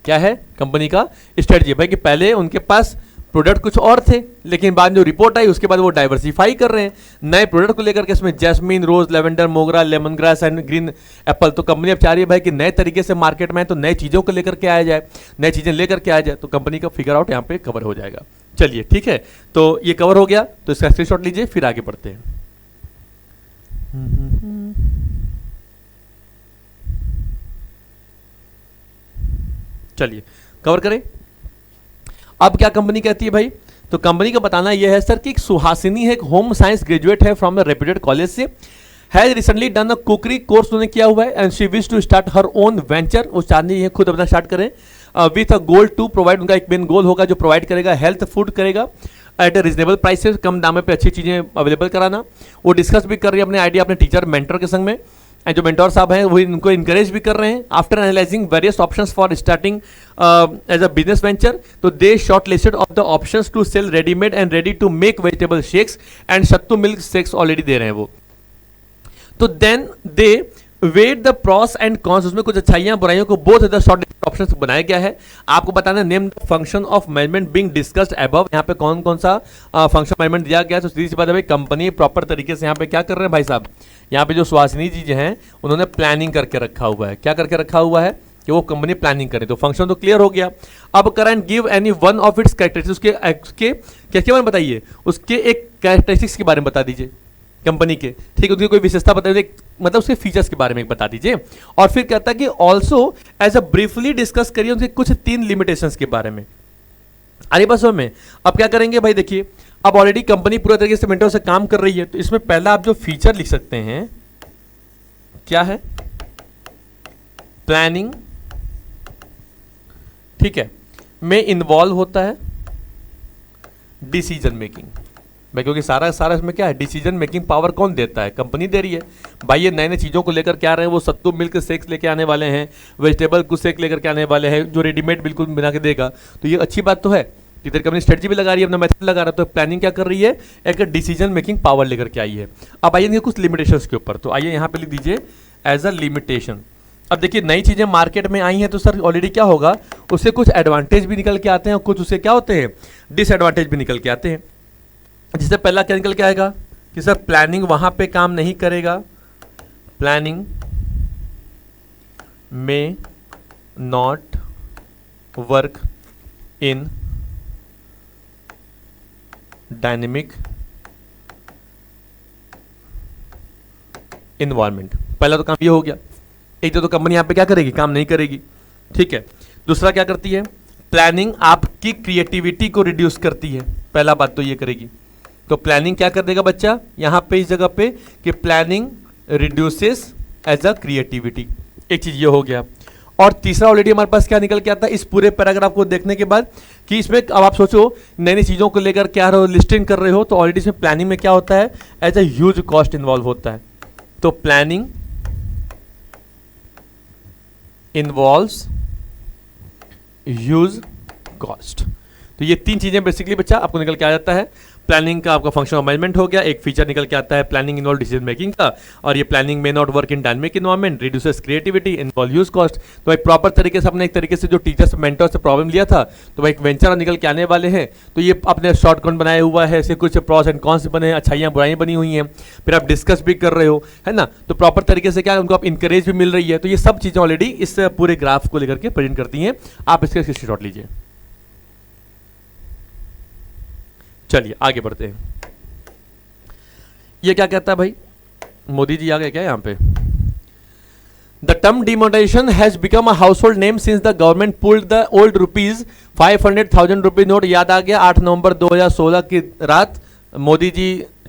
क्या है, कंपनी का स्ट्रेटजी। भाई कि पहले उनके पास प्रोडक्ट कुछ और थे, लेकिन बाद में जो रिपोर्ट आई उसके बाद वो डाइवर्सिफाई कर रहे हैं नए प्रोडक्ट को लेकर के, इसमें जैस्मिन, रोज, लेवेंडर, मोगरा, lemon grass and green Apple. तो कंपनी अब चाह रही है भाई कि नए तरीके से मार्केट में है, तो नए चीज़ों को लेकर के आया जाए, नई चीज़ें लेकर के आया जाए, तो कंपनी का फिगर आउट यहाँ पे कवर हो जाएगा। चलिए ठीक है, तो ये कवर हो गया, तो इसका स्क्रीनशॉट लीजिए, फिर आगे बढ़ते हैं। चलिए कवर करें। अब क्या कंपनी कहती है भाई, तो कंपनी का बताना यह है सर कि सुहासिनी है, एक होम साइंस ग्रेजुएट है फ्रॉम द रेप्यूटेड कॉलेज से, has recently done a cookery course उन्होंने किया हुआ है, and she wish to start her own venture. वो चाहती है खुद अपना स्टार्ट करें with a goal to provide, उनका एक मेन गोल होगा जो प्रोवाइड करेगा हेल्थ फूड करेगा एट अ रिजनेबल प्राइसेस, कम दाम पे अच्छी चीज़ें अवेलेबल कराना। वो डिस्कस भी कर रही है अपने आइडिया अपने टीचर मेंटर के संग में, जो मेंटोर साहब हैं वो इनको इनकरेज भी कर रहे हैं। After analysing various options for starting as a business venture, तो they short listed of the options to sell readymade and ready to make vegetable shakes and sattu milk shakes already दे रहे हैं वो। तो then they weigh the pros and cons, उसमें कुछ अच्छाइयां बुराइयों को बोथ द शॉर्ट ऑप्शंस बनाया गया है। आपको बताना name the function of management being discussed above, यहाँ पे कौन कौन सा फंक्शन मैनेजमेंट दिया गया है। तो सीधी सी बात है भाई, कंपनी प्रॉपर तरीके से यहाँ पे क्या कर रहे हैं भाई साहब, यहाँ पे जो सुहासिनी जी हैं उन्होंने प्लानिंग करके रखा हुआ है। क्या करके रखा हुआ है कि वो कंपनी प्लानिंग करे, तो फंक्शन तो क्लियर हो गया। अब current give any one of its characteristics, उसके क्या क्या बताइए, उसके एक कैरेक्टरिस्टिक्स के बारे में बता दीजिए कंपनी के, ठीक है, उसकी कोई विशेषता बता दीजिए, मतलब उसके फीचर्स के बारे में बता दीजिए। और फिर कहता है कि also as a briefly discuss करिए उनके कुछ 3 लिमिटेशंस के बारे में। अरे बस में अब क्या करेंगे भाई, देखिए अब ऑलरेडी कंपनी पूरे तरीके से मेंटर से काम कर रही है, तो इसमें पहला आप जो फीचर लिख सकते हैं क्या है, प्लानिंग, ठीक है, में इन्वॉल्व होता है डिसीजन मेकिंग। भाई क्योंकि सारा इसमें क्या है, डिसीजन मेकिंग पावर कौन देता है, कंपनी दे रही है। भाई ये नए नए चीज़ों को लेकर के आ रहे हैं, वो सत्तू मिल्क शेक्स लेके आने वाले हैं, वेजिटेबल कुछ शेक लेकर के आने वाले हैं जो रेडीमेड बिल्कुल बना के देगा, तो ये अच्छी बात तो है। इधर कंपनी स्ट्रेटजी भी लगा रही है, अपना मेथड लगा रहा है, तो प्लानिंग क्या कर रही है, एक डिसीजन मेकिंग पावर लेकर के आई है। अब आइए कुछ लिमिटेशंस के ऊपर, तो आइए यहाँ पे लिख दीजिए एज अ लिमिटेशन। अब देखिए नई चीज़ें मार्केट में आई हैं, तो सर ऑलरेडी क्या होगा, उससे कुछ एडवांटेज भी निकल के आते हैं और कुछ उससे क्या होते हैं, डिसएडवांटेज भी निकल के आते हैं। जिससे पहला क्या निकल के आएगा कि सर प्लानिंग वहां पे काम नहीं करेगा, प्लानिंग में not work in dynamic environment. पहला तो काम ये हो गया, एक तो कंपनी यहां पे क्या करेगी, काम नहीं करेगी, ठीक है। दूसरा क्या करती है, प्लानिंग आपकी क्रिएटिविटी को रिड्यूस करती है। पहला बात तो ये करेगी। तो प्लानिंग क्या कर देगा बच्चा यहाँ पे इस जगह पे कि planning reduces as a creativity, एक चीज ये हो गया। और तीसरा ऑलरेडी हमारे पास क्या निकल के आता है इस पूरे पैराग्राफ को देखने के बाद कि इसमें अब आप सोचो नई नई चीज़ों को लेकर क्या रहो लिस्टिंग कर रहे हो, तो ऑलरेडी इसमें प्लानिंग में क्या होता है as a huge cost involve होता है। तो प्लानिंग इन्वॉल्व्स ह्यूज कॉस्ट। तो ये तीन चीजें बेसिकली बच्चा आपको निकल के आ जाता है। प्लानिंग का आपका फंक्शन ऑफ मैनेजमेंट हो गया, एक फीचर निकल के आता है प्लानिंग इन्वॉल्व डिसीजन मेकिंग का, और ये planning may not work in dynamic environment, reduces creativity, involve huge cost. तो भाई प्रॉपर तरीके से अपने एक तरीके से जो टीचर्स मेंटर से प्रॉब्लम लिया था तो भाई एक वेंचर निकल के आने वाले हैं। तो ये आपने शॉर्ट कट बनाया हुआ है, ऐसे कुछ प्रॉस एंड कॉन्स बने, अच्छाइयाँ बुराइयाँ बनी हुई हैं, फिर आप डिस्कस भी कर रहे हो, है ना। तो प्रॉपर तरीके से क्या उनको आप इंकरेज भी मिल रही है। तो ये सब चीज़ें ऑलरेडी इस पूरे ग्राफ को लेकर के प्रेजेंट करती हैं। आप इसका स्क्रीनशॉट लीजिए। चलिए आगे बढ़ते हैं। ये क्या कहता है भाई, मोदी जी आ गए क्या यहाँ पे। The term demonetisation has become a household name since the government pulled the old rupees 500,000 rupees note. याद आ गया 8 नवंबर 2016 की रात मोदी जी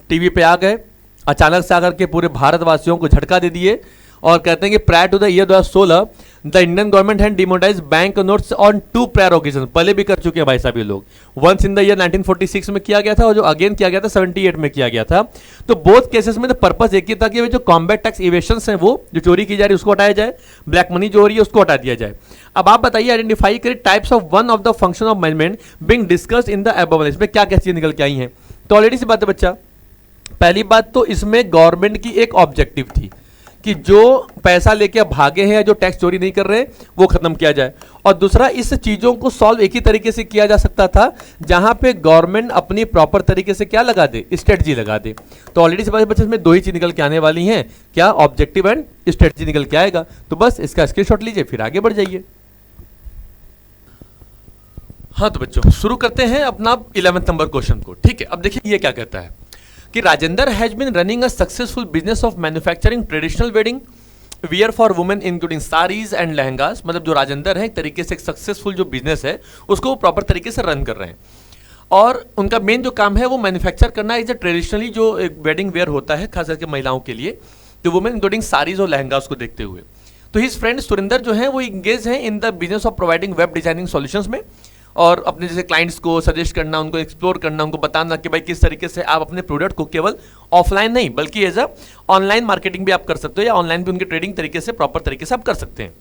टीवी पे आ गए, अचानक से आकर के पूरे भारतवासियों को झटका दे दिए और कहते हैं कि prior to the year 2016 the Indian government had demonetised bank notes on 2 prior occasion. पहले भी कर चुके हैं भाई साहब ये लोग। वंस इन द ईयर 1946 में किया गया था और जो अगेन किया गया था 78 में किया गया था। तो बोथ केसेस में तो पर्पस एक ही था कि जो कॉम्बैट टैक्स इवेशंस हैं वो जो चोरी की जा रही है उसको हटाया जाए, ब्लैक मनी जो हो रही है उसको हटा दिया जाए। अब आप बताइए आइडेंटिफाई करें types of one of the function of management being discussed in the above. इसमें क्या क्या चीजें निकल के आई हैं। तो ऑलरेडी सी बात है बच्चा, पहली बात तो इसमें गवर्नमेंट की एक ऑब्जेक्टिव थी कि जो पैसा लेके भागे हैं, जो टैक्स चोरी नहीं कर रहे वो खत्म किया जाए। और दूसरा, इस चीजों को सॉल्व एक ही तरीके से किया जा सकता था जहां पे गवर्नमेंट अपनी प्रॉपर तरीके से क्या लगा दे, स्ट्रेटजी लगा दे। तो ऑलरेडी से बच्चे इसमें दो ही चीज निकल के आने वाली हैं, क्या ऑब्जेक्टिव एंड स्ट्रेटजी निकल के आएगा। तो बस इसका स्क्रीनशॉट लीजिए फिर आगे बढ़ जाइए। हाँ तो बच्चों शुरू करते हैं अपना 11th नंबर क्वेश्चन को। ठीक है, अब देखिए ये क्या कहता है कि Rajendra has been running a successful business of manufacturing traditional wedding wear for women including saris and lehengas. मतलब जो राजेंद्र है एक तरीके से एक सक्सेसफुल जो बिजनेस है उसको वो प्रॉपर तरीके से रन कर रहे हैं और उनका मेन जो काम है वो मैन्युफैक्चर करना है। ट्रेडिशनली जो एक वेडिंग वेयर होता है खास करके महिलाओं के लिए, तो वुमेन इंक्लूडिंग साड़ीज और लहंगास को देखते हुए। तो हिज फ्रेंड सुरेंद्र जो है वो इंगेज हैं in the business of providing web designing solutions में और अपने जैसे क्लाइंट्स को सजेस्ट करना, उनको एक्सप्लोर करना, उनको बताना कि भाई किस तरीके से आप अपने प्रोडक्ट को केवल ऑफलाइन नहीं बल्कि एज अ ऑनलाइन मार्केटिंग भी आप कर सकते हो या ऑनलाइन भी उनकी ट्रेडिंग तरीके से प्रॉपर तरीके से आप कर सकते हैं।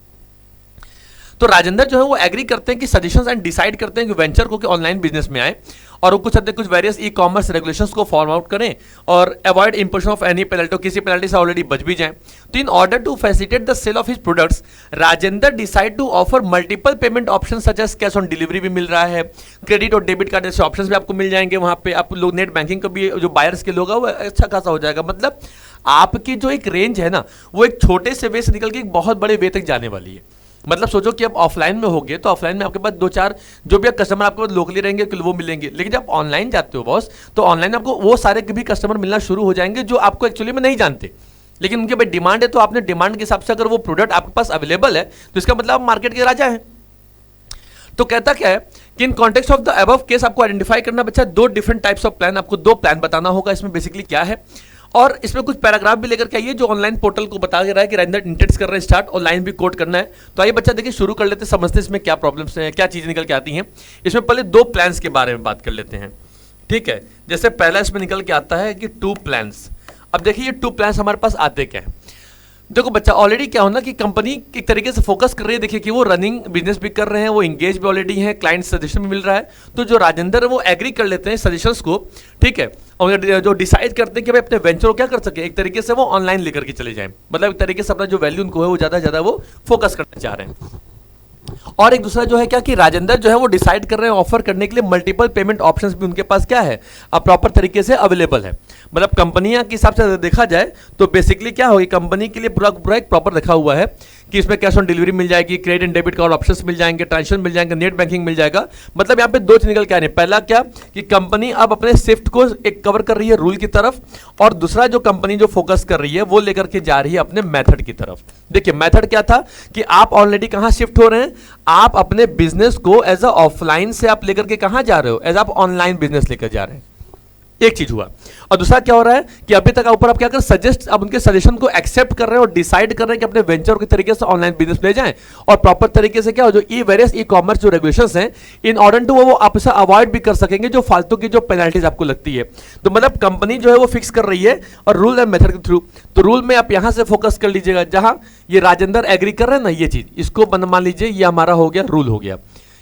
तो राजेंद्र जो है वो एग्री करते हैं कि सजेशंस एंड डिसाइड करते हैं कि वेंचर को कि ऑनलाइन बिजनेस में आए और वो कुछ वेरियस ई कॉमर्स रेगुलेशंस को फॉर्म आउट करें और avoid imposition of any penalty, किसी पेनल्टी से ऑलरेडी बच भी जाएं। तो in order to facilitate the sale of his products Rajendra decide to offer multiple payment option such as cash on delivery भी मिल रहा है, क्रेडिट और डेबिट कार्ड जैसे ऑप्शंस भी आपको मिल जाएंगे। वहां पे आप लोग नेट बैंकिंग का भी जो बायर्स के लोग हैं वो अच्छा खासा हो जाएगा। मतलब आपकी जो एक रेंज है ना वो एक छोटे से वे से निकल के एक बहुत बड़े वे तक जाने वाली है। मतलब सोचो कि आप ऑफलाइन में होगे तो ऑफलाइन में आपके पास 2-4 जो भी कस्टमर आपके पास लोकली रहेंगे वो मिलेंगे, लेकिन जब ऑनलाइन जाते हो बॉस तो ऑनलाइन आपको वो सारे भी कस्टमर मिलना शुरू हो जाएंगे जो आपको एक्चुअली में नहीं जानते, लेकिन उनके भाई डिमांड है। तो आपने डिमांड के हिसाब से अगर वो प्रोडक्ट आपके पास अवेलेबल है तो इसका मतलब आप मार्केट के राजा हैं। तो कहता क्या है कि in context of the above case आपको आइडेंटिफाई करना बच्चा 2 डिफरेंट टाइप्स ऑफ प्लान, आपको 2 प्लान बताना होगा इसमें बेसिकली क्या है। और इसमें कुछ पैराग्राफ भी लेकर के आइए जो ऑनलाइन पोर्टल को बता रहा है कि राजेंद्र इंटेंट्स कर रहे हैं स्टार्ट और लाइन भी कोट करना है। तो आइए बच्चा देखिए शुरू कर लेते हैं, समझते हैं इसमें क्या प्रॉब्लम्स हैं, क्या चीजें निकल के आती हैं। इसमें पहले 2 प्लान्स के बारे में बात कर लेते हैं। ठीक है, जैसे पहला इसमें निकल के आता है कि 2 प्लान्स। अब देखिए ये 2 प्लान्स हमारे पास आते क्या है। देखो बच्चा ऑलरेडी क्या होना कि कंपनी एक तरीके से फोकस कर रही है, देखिए कि वो रनिंग बिजनेस भी कर रहे हैं, वो इंगेज भी ऑलरेडी हैं, क्लाइंट सजेशन भी मिल रहा है। तो जो राजेंद्र है वो एग्री कर लेते हैं सजेशंस को, ठीक है, और जो डिसाइड करते हैं कि भाई अपने वेंचर को क्या कर सके, एक तरीके से वो ऑनलाइन लेकर के चले जाएं। मतलब एक तरीके से अपना जो वैल्यू उनको है वो ज़्यादा वो फोकस करना चाह रहे हैं। और एक दूसरा जो है क्या कि राजेंद्र जो है वो डिसाइड कर रहे हैं ऑफर करने के लिए मल्टीपल पेमेंट ऑप्शंस भी उनके पास क्या है अब प्रॉपर तरीके से अवेलेबल है। मतलब कंपनियां के हिसाब से देखा जाए तो बेसिकली क्या होगी, कंपनी के लिए पूरा एक प्रॉपर रखा हुआ है कि इसमें कैश ऑन डिलीवरी मिल जाएगी, credit and debit card options मिल जाएंगे, ट्रांजेक्शन मिल जाएंगे, नेट बैंकिंग मिल जाएगा। मतलब यहाँ पे दो चीज निकल के आ रही है। पहला क्या कि कंपनी अब अपने शिफ्ट को एक कवर कर रही है रूल की तरफ, और दूसरा जो कंपनी जो फोकस कर रही है वो लेकर के जा रही है अपने मेथड की तरफ। देखिए मेथड क्या था कि आप ऑलरेडी कहां शिफ्ट हो रहे हैं, आप अपने बिजनेस को एज अ ऑफलाइन से आप लेकर के कहां जा रहे हो, एज आप ऑनलाइन बिजनेस लेकर जा रहे हैं। एक चीज हुआ। और दूसरा क्या हो रहा है कि अभी तक ऊपर आप क्या कर सजेस्ट, आप उनके सजेशन को एक्सेप्ट कर रहे हैं और डिसाइड कर रहे हैं कि अपने वेंचर के तरीके से ऑनलाइन बिजनेस ले जाएं, और प्रॉपर तरीके से क्या हो जो वेरियस ई कॉमर्स जो रेगुलेशंस हैं इन ऑर्डर टू वो आपसे अवॉइड भी कर सकेंगे जो फालतू की जो पेनल्टीज आपको लगती है। तो मतलब कंपनी जो है वो फिक्स कर रही है और रूल एंड मेथड के थ्रू। तो रूल में आप यहां से फोकस कर लीजिएगा, जहां ये राजेंद्र एग्री कर रहे हैं ना, ये चीज इसको मान लीजिए ये हमारा हो गया रूल हो गया।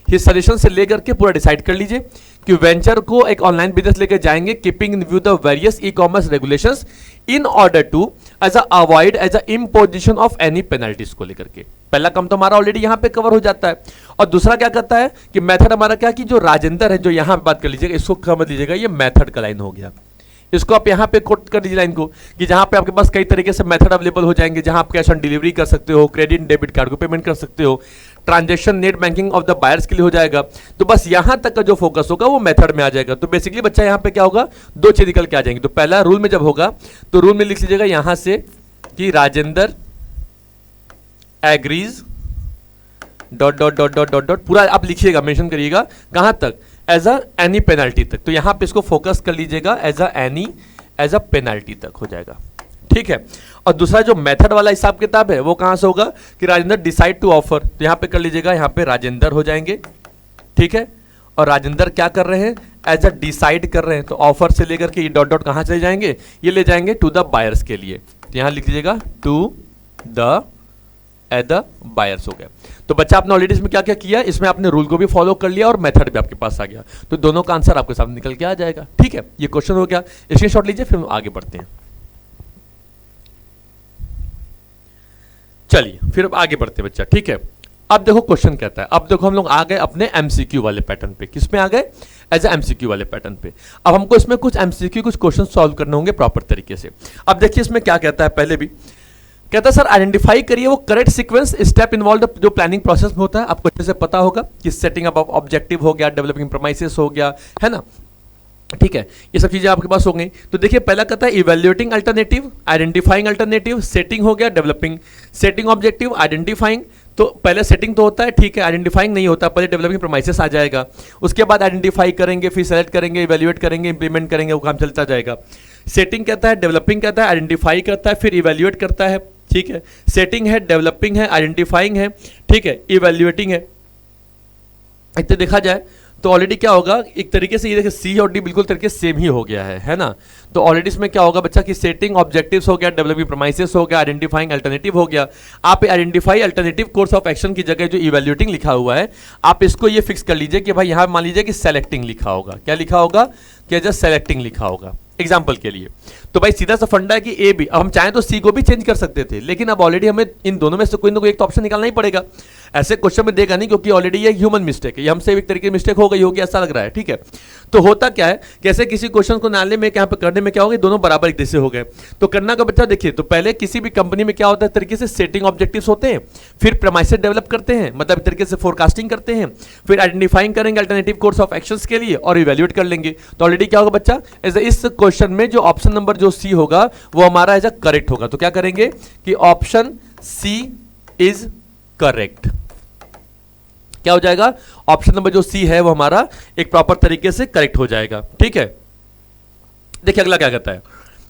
ये सजेशन से लेकर के पूरा डिसाइड कर लीजिए कि वेंचर को एक ऑनलाइन बिजनेस लेकर जाएंगे, keeping in view the various e-commerce regulations in order to as avoid as imposition of any penalties को लेकर के। पहला काम तो हमारा ऑलरेडी यहां पे कवर हो जाता है। और दूसरा क्या करता है कि मेथड हमारा क्या कि जो राजेंद्र है जो यहां पे बात कर लीजिएगा, इसको समझ लीजिएगा, ये मेथड का लाइन हो गया। इसको आप यहां पे कोट कर दीजिए लाइन को कि जहां पे आपके पास कई तरीके से मेथड अवेलेबल हो जाएंगे, जहां आप कैश ऑन डिलीवरी कर सकते हो, क्रेडिट डेबिट कार्ड को पेमेंट कर सकते हो, transaction net banking of the buyers के लिए हो जाएगा। तो बस यहां तक का जो फोकस होगा वो मेथड में आ जाएगा। तो बेसिकली बच्चा यहां पे क्या होगा, दो चीज निकल के आ जाएंगे। तो पहला रूल में जब होगा तो रूल में लिख लीजिएगा यहां से कि Rajendra agrees dot dot dot dot dot dot, पूरा आप लिखिएगा, मेंशन करिएगा कहां तक, एज अ एनी पेनल्टी तक। तो यहां पे इसको फोकस कर लीजिएगा एज अ पेनल्टी तक हो जाएगा, ठीक है। और दूसरा जो मेथड वाला हिसाब किताब है वो कहां से होगा कि राजेंद्र डिसाइड टू ऑफर, तो यहां पे कर लीजिएगा, यहां पे राजेंद्र हो जाएंगे, ठीक है। और राजेंद्र क्या कर रहे हैं, एज अ डिसाइड कर रहे हैं। तो ऑफर से लेकर के ये डॉट डॉट कहां चले जाएंगे, ये ले जाएंगे टू द बायर्स के लिए। तो यहां लिख लीजिएगा to the at the buyers हो गया। तो बच्चा आपने ऑलरेडी इसमें क्या क्या किया, इसमें आपने रूल को भी फॉलो कर लिया और मेथड भी आपके पास आ गया। तो दोनों का आंसर आपके सामने निकल के आ जाएगा, ठीक है। ये क्वेश्चन हो गया, स्क्रीनशॉट लीजिए, फिर हम आगे बढ़ते हैं। चलिए फिर अब आगे बढ़ते हैं बच्चा, ठीक है। अब देखो क्वेश्चन कहता है, अब देखो हम लोग आ गए अपने एमसीक्यू वाले पैटर्न पे। किस में आ गए, एज एमसीक्यू वाले पैटर्न पे। अब हमको इसमें कुछ एमसीक्यू कुछ क्वेश्चन सॉल्व करने होंगे प्रॉपर तरीके से। अब देखिए इसमें क्या कहता है, पहले भी कहता है सर आइडेंटिफाई करिए वो करेक्ट सीक्वेंस स्टेप इन्वॉल्व जो प्लानिंग प्रोसेस में होता है। आपको अच्छे से पता होगा कि सेटिंग अप ऑब्जेक्टिव हो गया, डेवलपिंग प्रोमाइसेस हो गया, है ना, ठीक है। ये सब चीजें आपके पास हो गई। तो देखिए पहला कहता है evaluating alternative, identifying alternative, setting हो गया, डेवलपिंग, सेटिंग ऑब्जेक्टिव, आइडेंटिफाइंग। तो पहले सेटिंग तो होता है, ठीक है, आइडेंटिफाइंग नहीं होता, पहले डेवलपिंग प्रोमाइसेस आ जाएगा, उसके बाद आइडेंटिफाई करेंगे, फिर सेलेक्ट करेंगे, इवैल्यूएट करेंगे, इंप्लीमेंट करेंगे, वो काम चलता जाएगा। सेटिंग कहता है, डेवलपिंग कहता है, आइडेंटिफाई करता है, फिर इवैल्यूएट करता है, ठीक है। सेटिंग है, डेवलपिंग है, आइडेंटिफाइंग है, ठीक है, इवैल्यूएटिंग है। इतने देखा जाए तो ऑलरेडी क्या होगा, एक तरीके से ये देखिए सी और डी बिल्कुल तरीके सेम ही हो गया है ना। तो ऑलरेडी इसमें क्या होगा बच्चा कि सेटिंग ऑब्जेक्टिव्स हो गया, डेवलपिंग प्रोमाइसेस हो गया, आइडेंटिफाइंग अल्टरनेटिव हो गया। आप identify alternative course of action की जगह जो इवैल्यूएटिंग लिखा हुआ है, आप इसको ये फिक्स कर लीजिए कि भाई यहां मान लीजिए कि सेलेक्टिंग लिखा होगा। क्या लिखा होगा, कि जस्ट सेलेक्टिंग लिखा होगा एग्जाम्पल के लिए। तो भाई सीधा सा फंडा है कि ए बी, अब हम चाहें तो सी को भी चेंज कर सकते थे, लेकिन अब ऑलरेडी हमें इन दोनों में से कोई ना कोई एक तो ऑप्शन निकालना ही पड़ेगा। ऐसे क्वेश्चन में देगा नहीं, क्योंकि ऑलरेडी ये ह्यूमन मिस्टेक है, ये हमसे एक तरीके की मिस्टेक हो गई होगी ऐसा लग रहा है, ठीक है। तो होता क्या है, कैसे किसी क्वेश्चन को नाले में यहाँ पे करने में क्या होगा, दोनों बराबर एक जैसे हो गए। तो करना का बच्चा देखिए, तो पहले किसी भी कंपनी में क्या होता है तरीके से सेटिंग ऑब्जेक्टिव्स होते हैं, फिर प्रेमाइसेस डेवलप करते हैं, मतलब एक तरीके से फोरकास्टिंग करते हैं, फिर आइडेंटिफाइंग करेंगे अल्टरनेटिव कोर्स ऑफ एक्शंस के लिए और इवैल्यूएट कर लेंगे। तो ऑलरेडी क्या होगा बच्चा, इस क्वेश्चन में जो ऑप्शन नंबर जो सी होगा वो हमारा एज अ करेक्ट होगा। तो क्या करेंगे कि ऑप्शन सी इज करेक्ट। क्या हो जाएगा, ऑप्शन नंबर जो सी है वो हमारा एक प्रॉपर तरीके से करेक्ट हो जाएगा, ठीक है। देखिए अगला क्या कहता है,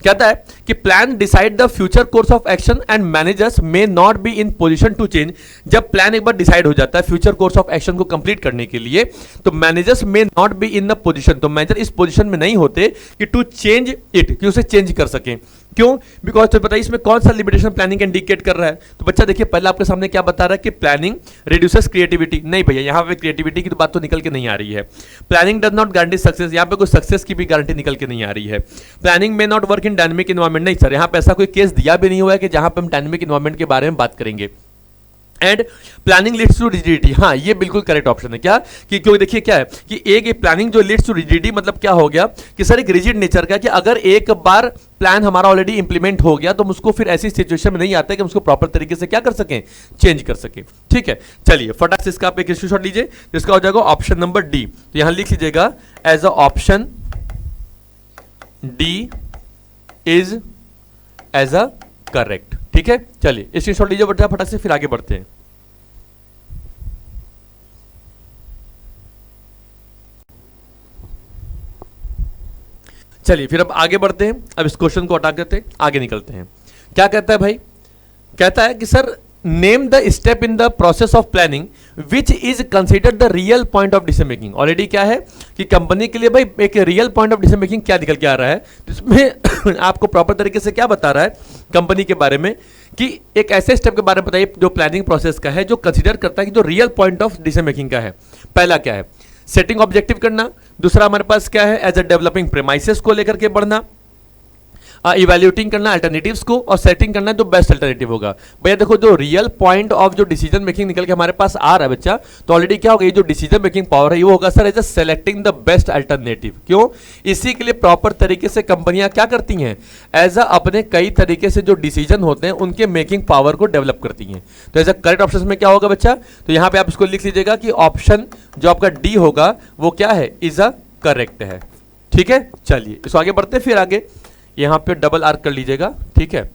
कहता है कि plan decide the future course of action and managers may not be in position to change. जब प्लान एक बार डिसाइड हो जाता है फ्यूचर कोर्स ऑफ एक्शन को कंप्लीट करने के लिए, तो managers may not be in the position, तो मैनेजर इस पोजीशन में नहीं होते कि टू चेंज इट, कि उसे चेंज कर सकें। क्यों, बिकॉज तो बताइए इसमें कौन सा लिमिटेशन प्लानिंग इंडिकेट कर रहा है। तो बच्चा देखिए पहले आपके सामने क्या बता रहा है कि प्लानिंग रिड्यूसेस क्रिएटिविटी। नहीं भैया, यहां पे क्रिएटिविटी की तो बात तो निकल के नहीं आ रही है। Planning does not guarantee success, यहां पे कोई सक्सेस की भी गारंटी निकल के नहीं आ रही है। प्लानिंग में not work in dynamic environment, नहीं सर, यहां पे ऐसा कोई केस दिया भी नहीं हुआ है कि जहां पे हम डायनेमिक इन्वायरमेंट के बारे में बात करेंगे। And planning leads to rigidity. हाँ, ये बिल्कुल करेक्ट ऑप्शन है। क्या कि क्योंकि देखिए क्या है कि एक प्लानिंग जो लीड्स टू रिजिडिटी मतलब क्या हो गया कि सर एक रिजिड नेचर का, कि अगर एक बार प्लान हमारा ऑलरेडी इंप्लीमेंट हो गया तो हम उसको फिर ऐसी सिचुएशन में नहीं आते कि हम उसको प्रॉपर तरीके से क्या कर सकें, चेंज कर सकें। ठीक है, चलिए फटाक से इसका आप एक स्क्रीनशॉट लीजिए, जिसका हो जाएगा ऑप्शन नंबर डी। तो यहां लिख लीजिएगा as a option D is as a correct. ठीक है, चलिए स्क्रीनशॉट लीजिए बच्चा फटाक से, फिर आगे बढ़ते हैं। चलिए फिर अब आगे बढ़ते हैं, अब इस क्वेश्चन को हटा करते हैं, आगे निकलते हैं। क्या कहता है भाई, कहता है कि sir name the step in the process of planning which is considered the real point of decision making. Already क्या है कि कंपनी के लिए भाई एक real point of decision making क्या निकल के आ रहा है, जिसमें आपको प्रॉपर तरीके से क्या बता रहा है कंपनी के बारे में, कि एक ऐसे स्टेप के बारे में बताइए जो प्लानिंग प्रोसेस का है, जो कंसिडर करता है कि जो real point of decision making का है। पहला क्या है, सेटिंग ऑब्जेक्टिव करना। दूसरा हमारे पास क्या है, एज अ डेवलपिंग प्रेमाइसेस को लेकर के बढ़ना, इवैल्यूएटिंग करना अल्टरनेटिव्स को, और सेटिंग करना जो बेस्ट अल्टरनेटिव होगा। भैया देखो जो रियल पॉइंट ऑफ जो डिसीजन मेकिंग निकल के हमारे पास आ रहा है बच्चा, तो ऑलरेडी क्या होगा, ये जो डिसीजन मेकिंग पावर है ये होगा sir as a selecting the best alternative. क्यों, इसी के लिए प्रॉपर तरीके से कंपनियां क्या करती हैं, एज अ अपने कई तरीके से जो डिसीजन होते हैं उनके मेकिंग पावर को डेवलप करती हैं। तो एज अ करेक्ट ऑप्शन में क्या होगा बच्चा, तो यहां पे आप इसको लिख लीजिएगा कि ऑप्शन जो आपका डी होगा वो क्या है, इज अ करेक्ट है। ठीक है, चलिए इसको आगे बढ़ते हैं, फिर आगे यहां पे डबल आर्क कर लीजिएगा। ठीक है,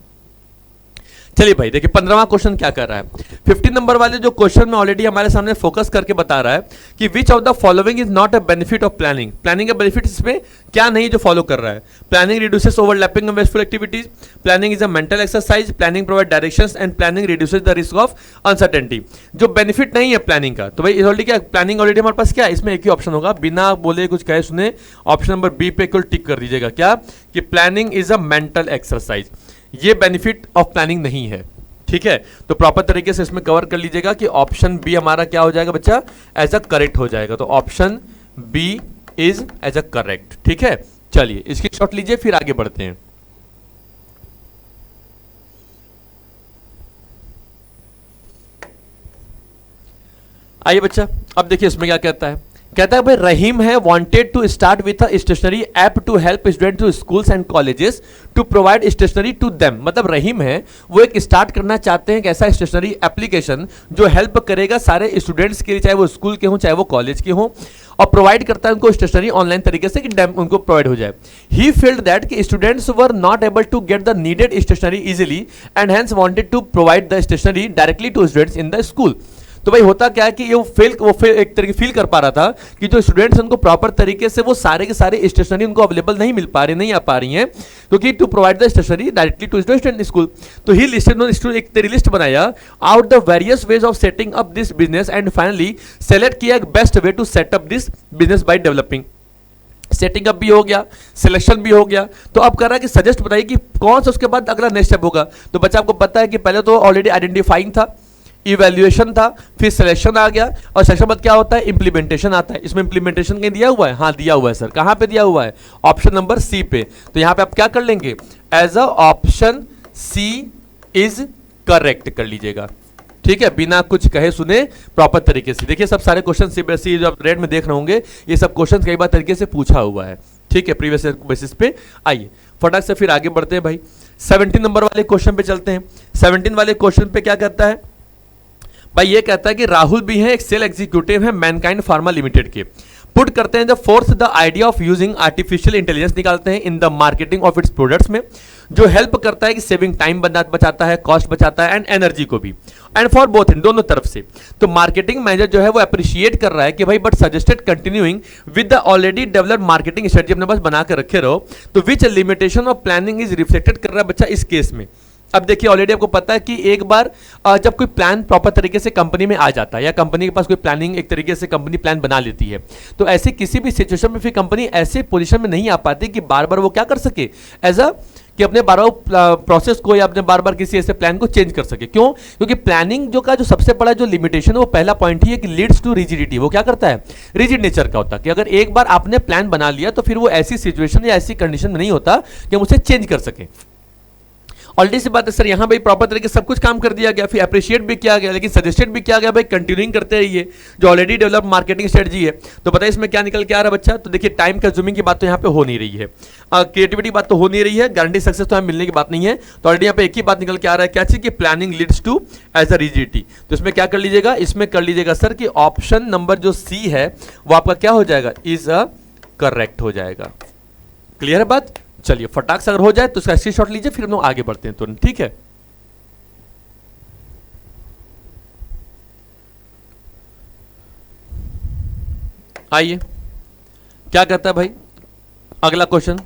चलिए भाई देखिए 15वां क्वेश्चन क्या कर रहा है। 15 नंबर वाले जो क्वेश्चन में ऑलरेडी हमारे सामने फोकस करके बता रहा है कि which of the following is not a benefit of planning. Planning का बेनिफिट इसमें क्या नहीं जो फॉलो कर रहा है। Planning reduces overlapping and wasteful activities, planning is a mental exercise, planning provide directions and planning reduces the risk of uncertainty. जो बेनिफिट नहीं है प्लानिंग का, तो भाई ऑलरेडी क्या प्लानिंग ऑलरेडी हमारे पास क्या है, इसमें एक ही ऑप्शन होगा, बिना बोले कुछ कहे सुने ऑप्शन नंबर बी पे कुल टिक कर दीजिएगा। क्या कि planning is a mental exercise, ये बेनिफिट ऑफ प्लानिंग नहीं है। ठीक है, तो प्रॉपर तरीके से इसमें कवर कर लीजिएगा कि ऑप्शन बी हमारा क्या हो जाएगा बच्चा, एज अ करेक्ट हो जाएगा। तो option B is as a correct. ठीक है, चलिए इसकी शॉट लीजिए, फिर आगे बढ़ते हैं। आइए बच्चा, अब देखिए इसमें क्या कहता है। कहता है भाई रहीम है wanted to start with a stationery app to help student to schools and colleges to provide stationery to them. मतलब रहीम है वो एक स्टार्ट करना चाहते हैं एक ऐसा स्टेशनरी एप्लीकेशन जो हेल्प करेगा सारे स्टूडेंट्स के लिए, चाहे वो स्कूल के हों चाहे वो कॉलेज के हों, और प्रोवाइड करता है उनको स्टेशनरी ऑनलाइन तरीके से कि उनको प्रोवाइड हो जाए। ही फील्ड दैट कि students were not able to get the needed stationery easily and hence wanted to provide the stationery directly to students in the school. तो भाई होता क्या है कि वो एक तरीके फील कर पा रहा था कि जो स्टूडेंट्स उनको प्रॉपर तरीके से वो सारे के सारे स्टेशनरी उनको अवेलेबल नहीं मिल पा रही, नहीं आ पा रही हैं, क्योंकि to provide the stationery directly to student in school. तो ही लिस्टेड एक तेरी लिस्ट बनाया out the various ways of setting up this business and finally select किया एक best way to set up this business by developing. Setting up भी हो गया, सिलेक्शन भी हो गया, तो अब कर रहा है कि सजेस्ट बताइए कि कौन सा उसके बाद अगला नेक्स्ट स्टेप होगा। तो बच्चा आपको पता है कि पहले तो ऑलरेडी आइडेंटिफाइंग था, इवैल्यूएशन था, फिर सिलेक्शन आ गया, और सिलेक्शन बाद क्या होता है, इंप्लीमेंटेशन आता है। इसमें इंप्लीमेंटेशन कहीं दिया हुआ है, हाँ दिया हुआ है सर, कहां पे दिया हुआ है, ऑप्शन नंबर सी पे। तो यहां पे आप क्या कर लेंगे, as a option C is correct कर लीजिएगा। ठीक है, बिना कुछ कहे सुने प्रॉपर तरीके से। देखिए सब सारे क्वेश्चन सीबीएसई जो आप रेड में देख रहे होंगे, ये सब क्वेश्चन कई बार तरीके से पूछा हुआ है। ठीक है, प्रीवियस बेसिस पे। आइए फटाक से फिर आगे बढ़ते हैं भाई, 17 नंबर वाले क्वेश्चन पे चलते हैं। 17 वाले क्वेश्चन पे क्या कहता है भाई, ये कहता है कि राहुल भी है एक सेल एग्जीक्यूटिव है मैनकाइंड फार्मा लिमिटेड के, पुट करते हैं the fourth the idea of using artificial intelligence निकालते हैं in the marketing of its products में, जो हेल्प करता है कि सेविंग टाइम बचाता है, कॉस्ट बचाता है एंड एनर्जी को भी, एंड फॉर बोथ इन दोनों तरफ से। तो मार्केटिंग मैनेजर जो है वो अप्रिशिएट कर रहा है कि भाई but suggested continuing with the already developed marketing strategy अपने पास बना कर रखे रहो। तो which limitation of planning is reflected कर रहा है बच्चा इस केस में। अब देखिए ऑलरेडी आपको पता है कि एक बार जब कोई प्लान प्रॉपर तरीके से कंपनी में आ जाता है या कंपनी के पास कोई प्लानिंग एक तरीके से कंपनी प्लान बना लेती है, तो ऐसे किसी भी सिचुएशन में फिर कंपनी ऐसे पोजीशन में नहीं आ पाती कि बार बार वो क्या कर सके, एज अ कि अपने बार प्रोसेस को या अपने बार बार किसी ऐसे प्लान को चेंज कर सके। क्यों, क्योंकि प्लानिंग जो सबसे बड़ा जो लिमिटेशन है वो पहला पॉइंट ही है कि लीड्स टू रिजिडिटी। वो क्या करता है, रिजिड नेचर का होता है कि अगर एक बार आपने प्लान बना लिया तो फिर वो ऐसी सिचुएशन या ऐसी कंडीशन में नहीं होता कि हम उसे चेंज कर सकें। ऑलरेडी सी बात है सर, यहाँ भाई प्रॉपर तरीके से सब कुछ काम कर दिया गया, फिर अप्रिशिएट भी किया गया, लेकिन सजेस्टेड भी किया गया भाई कंटिन्यूइंग करते रहिए जो ऑलरेडी डेवलप मार्केटिंग स्ट्रेटजी है। तो बताइए इसमें क्या निकल के आ रहा है बच्चा? तो देखिए टाइम कंज्यूमिंग की बात तो यहाँ पे हो नहीं रही है, क्रिएटिविटी बात तो हो नहीं रही है, गारंटी सक्सेस तो हमें मिलने की बात नहीं है। तो ऑलरेडी यहाँ पे एक ही बात निकल के आ रहा है, क्या चीज कि planning leads to as a rigidity. तो इसमें क्या कर लीजिएगा, इसमें कर लीजिएगा सर कि ऑप्शन नंबर जो सी है वो आपका क्या हो जाएगा, इज अ करेक्ट हो जाएगा। क्लियर है बात? चलिए फटाक से अगर हो जाए तो इसका स्क्रीनशॉट लीजिए, फिर हम लोग आगे बढ़ते हैं तुरंत, ठीक है। आइए क्या कहता है भाई अगला क्वेश्चन,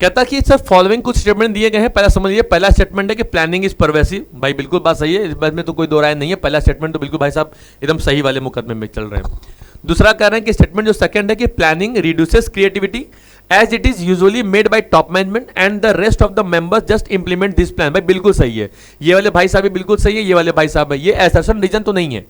कहता है कि सर फॉलोइंग कुछ स्टेटमेंट दिए गए हैं। पहला समझिए, पहला स्टेटमेंट है कि प्लानिंग इज परवेसिव। भाई बिल्कुल बात सही है, इस बात में तो कोई दो राय नहीं है, पहला स्टेटमेंट तो बिल्कुल भाई साहब एकदम सही वाले मुकदमे में चल रहे हैं। दूसरा कह रहे हैं कि स्टेटमेंट जो सेकंड है कि planning reduces creativity as it is usually made by top management and the rest of the members just implement this plan. भाई बिल्कुल सही है, ये वाले भाई साहब भी बिल्कुल सही है, ये वाले भाई साहब है, ये असर्शन रीजन तो नहीं है।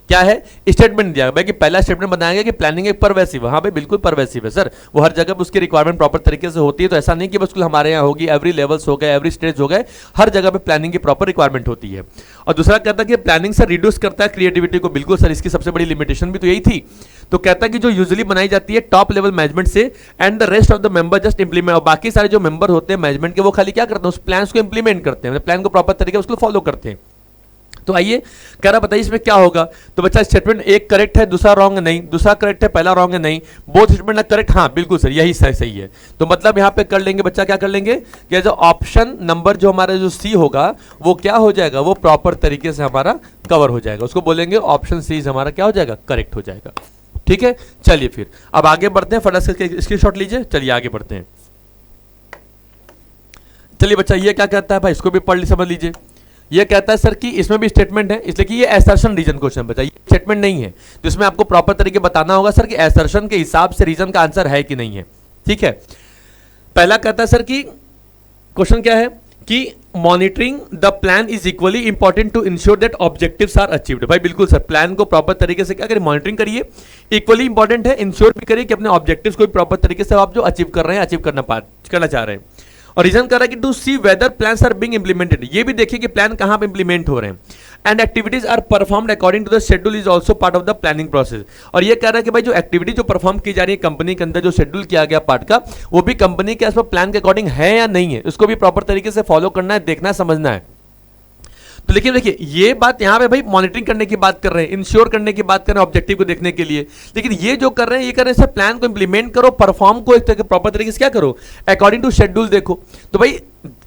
क्या है? स्टेटमेंट दिया भाई कि पहला स्टेटमेंट बताया गया कि प्लानिंग एक परवेसिव। हाँ भाई बिल्कुल परवेसिव है सर, वो हर जगह पे उसकी रिक्वायरमेंट प्रॉपर तरीके से होती है। तो ऐसा नहीं कि बस हमारे यहाँ होगी, एवरी लेवल्स हो गए, एवरी स्टेज हो गए, हर जगह पे प्लानिंग की प्रॉपर रिक्वायरमेंट होती है। और दूसरा कहता है कि प्लानिंग से रिड्यूस करता है क्रिएटिविटी को। बिल्कुल सर, इसकी सबसे बड़ी लिमिटेशन भी तो यही थी। तो कहता है कि जो यूजुअली बनाई जाती है टॉप लेवल मैनेजमेंट से and the rest of the member just implement, और बाकी सारे जो मेंबर होते हैं मैनेजमेंट के वो खाली क्या करते हैं, उस प्लान को इंप्लीमेंट करते हैं, प्लान को प्रॉपर तरीके से उसको फॉलो करते हैं। तो आइए कह रहा बताइए इसमें क्या होगा। तो बच्चा स्टेटमेंट एक करेक्ट है, दूसरा रॉन्ग है, नहीं। दूसरा करेक्ट है, पहला रॉन्ग है, नहीं। बोथ स्टेटमेंट है करेक्ट, हाँ बिल्कुल सर, यही सही है। तो मतलब यहां पे कर लेंगे बच्चा, क्या कर लेंगे कि जो ऑप्शन नंबर जो हमारा जो सी होगा वो क्या हो जाएगा, वो प्रॉपर तरीके से हमारा कवर हो जाएगा, उसको बोलेंगे ऑप्शन सी हमारा क्या हो जाएगा, करेक्ट हो जाएगा। ठीक है, चलिए फिर अब आगे बढ़ते हैं, फटाफट से स्क्रीनशॉट लीजिए, चलिए आगे बढ़ते हैं। चलिए बच्चा ये क्या कहता है भाई, इसको भी पढ़ समझ लीजिए। ये कहता है सर कि इसमें भी स्टेटमेंट है, इसलिए कि ये असर्शन रीजन क्वेश्चन बचा, ये स्टेटमेंट नहीं है। तो इसमें आपको प्रॉपर तरीके बताना होगा सर कि असर्शन के हिसाब से रीजन का आंसर है कि नहीं है। ठीक है, पहला कहता है सर कि क्वेश्चन क्या है कि monitoring the plan is equally important to ensure that objectives are achieved. भाई बिल्कुल सर, प्लान को प्रॉपर तरीके से क्या करिए, मॉनिटरिंग करिए, इक्वली इंपॉर्टेंट है, इंश्योर भी करिए कि अपने ऑब्जेक्टिव्स को प्रॉपर तरीके से आप जो अचीव कर रहे हैं, अचीव करना चाह रहे हैं। और रीजन कर रहा है कि to see whether plans are being implemented, ये भी देखिए कि प्लान कहां पे इंप्लीमेंट हो रहे हैं। And activities are performed according to the schedule is also part of the planning process. और ये कह रहा है कि भाई जो एक्टिविटी जो परफॉर्म की जा रही है कंपनी के अंदर, जो शेड्यूल किया गया पार्ट का, वो भी कंपनी के प्लान के अकॉर्डिंग है या नहीं है, उसको भी प्रॉपर तरीके से फॉलो करना है, देखना है, समझना है। तो लेकिन देखिए ये बात यहां पे भाई मॉनिटरिंग करने की बात कर रहे हैं, इंश्योर करने की बात कर रहे हैं, ऑब्जेक्टिव को देखने के लिए। लेकिन ये जो कर रहे हैं, ये कर रहे हैं सर प्लान को इंप्लीमेंट करो, परफॉर्म को एक प्रॉपर तरीके से क्या करो, अकॉर्डिंग टू शेड्यूल देखो। तो भाई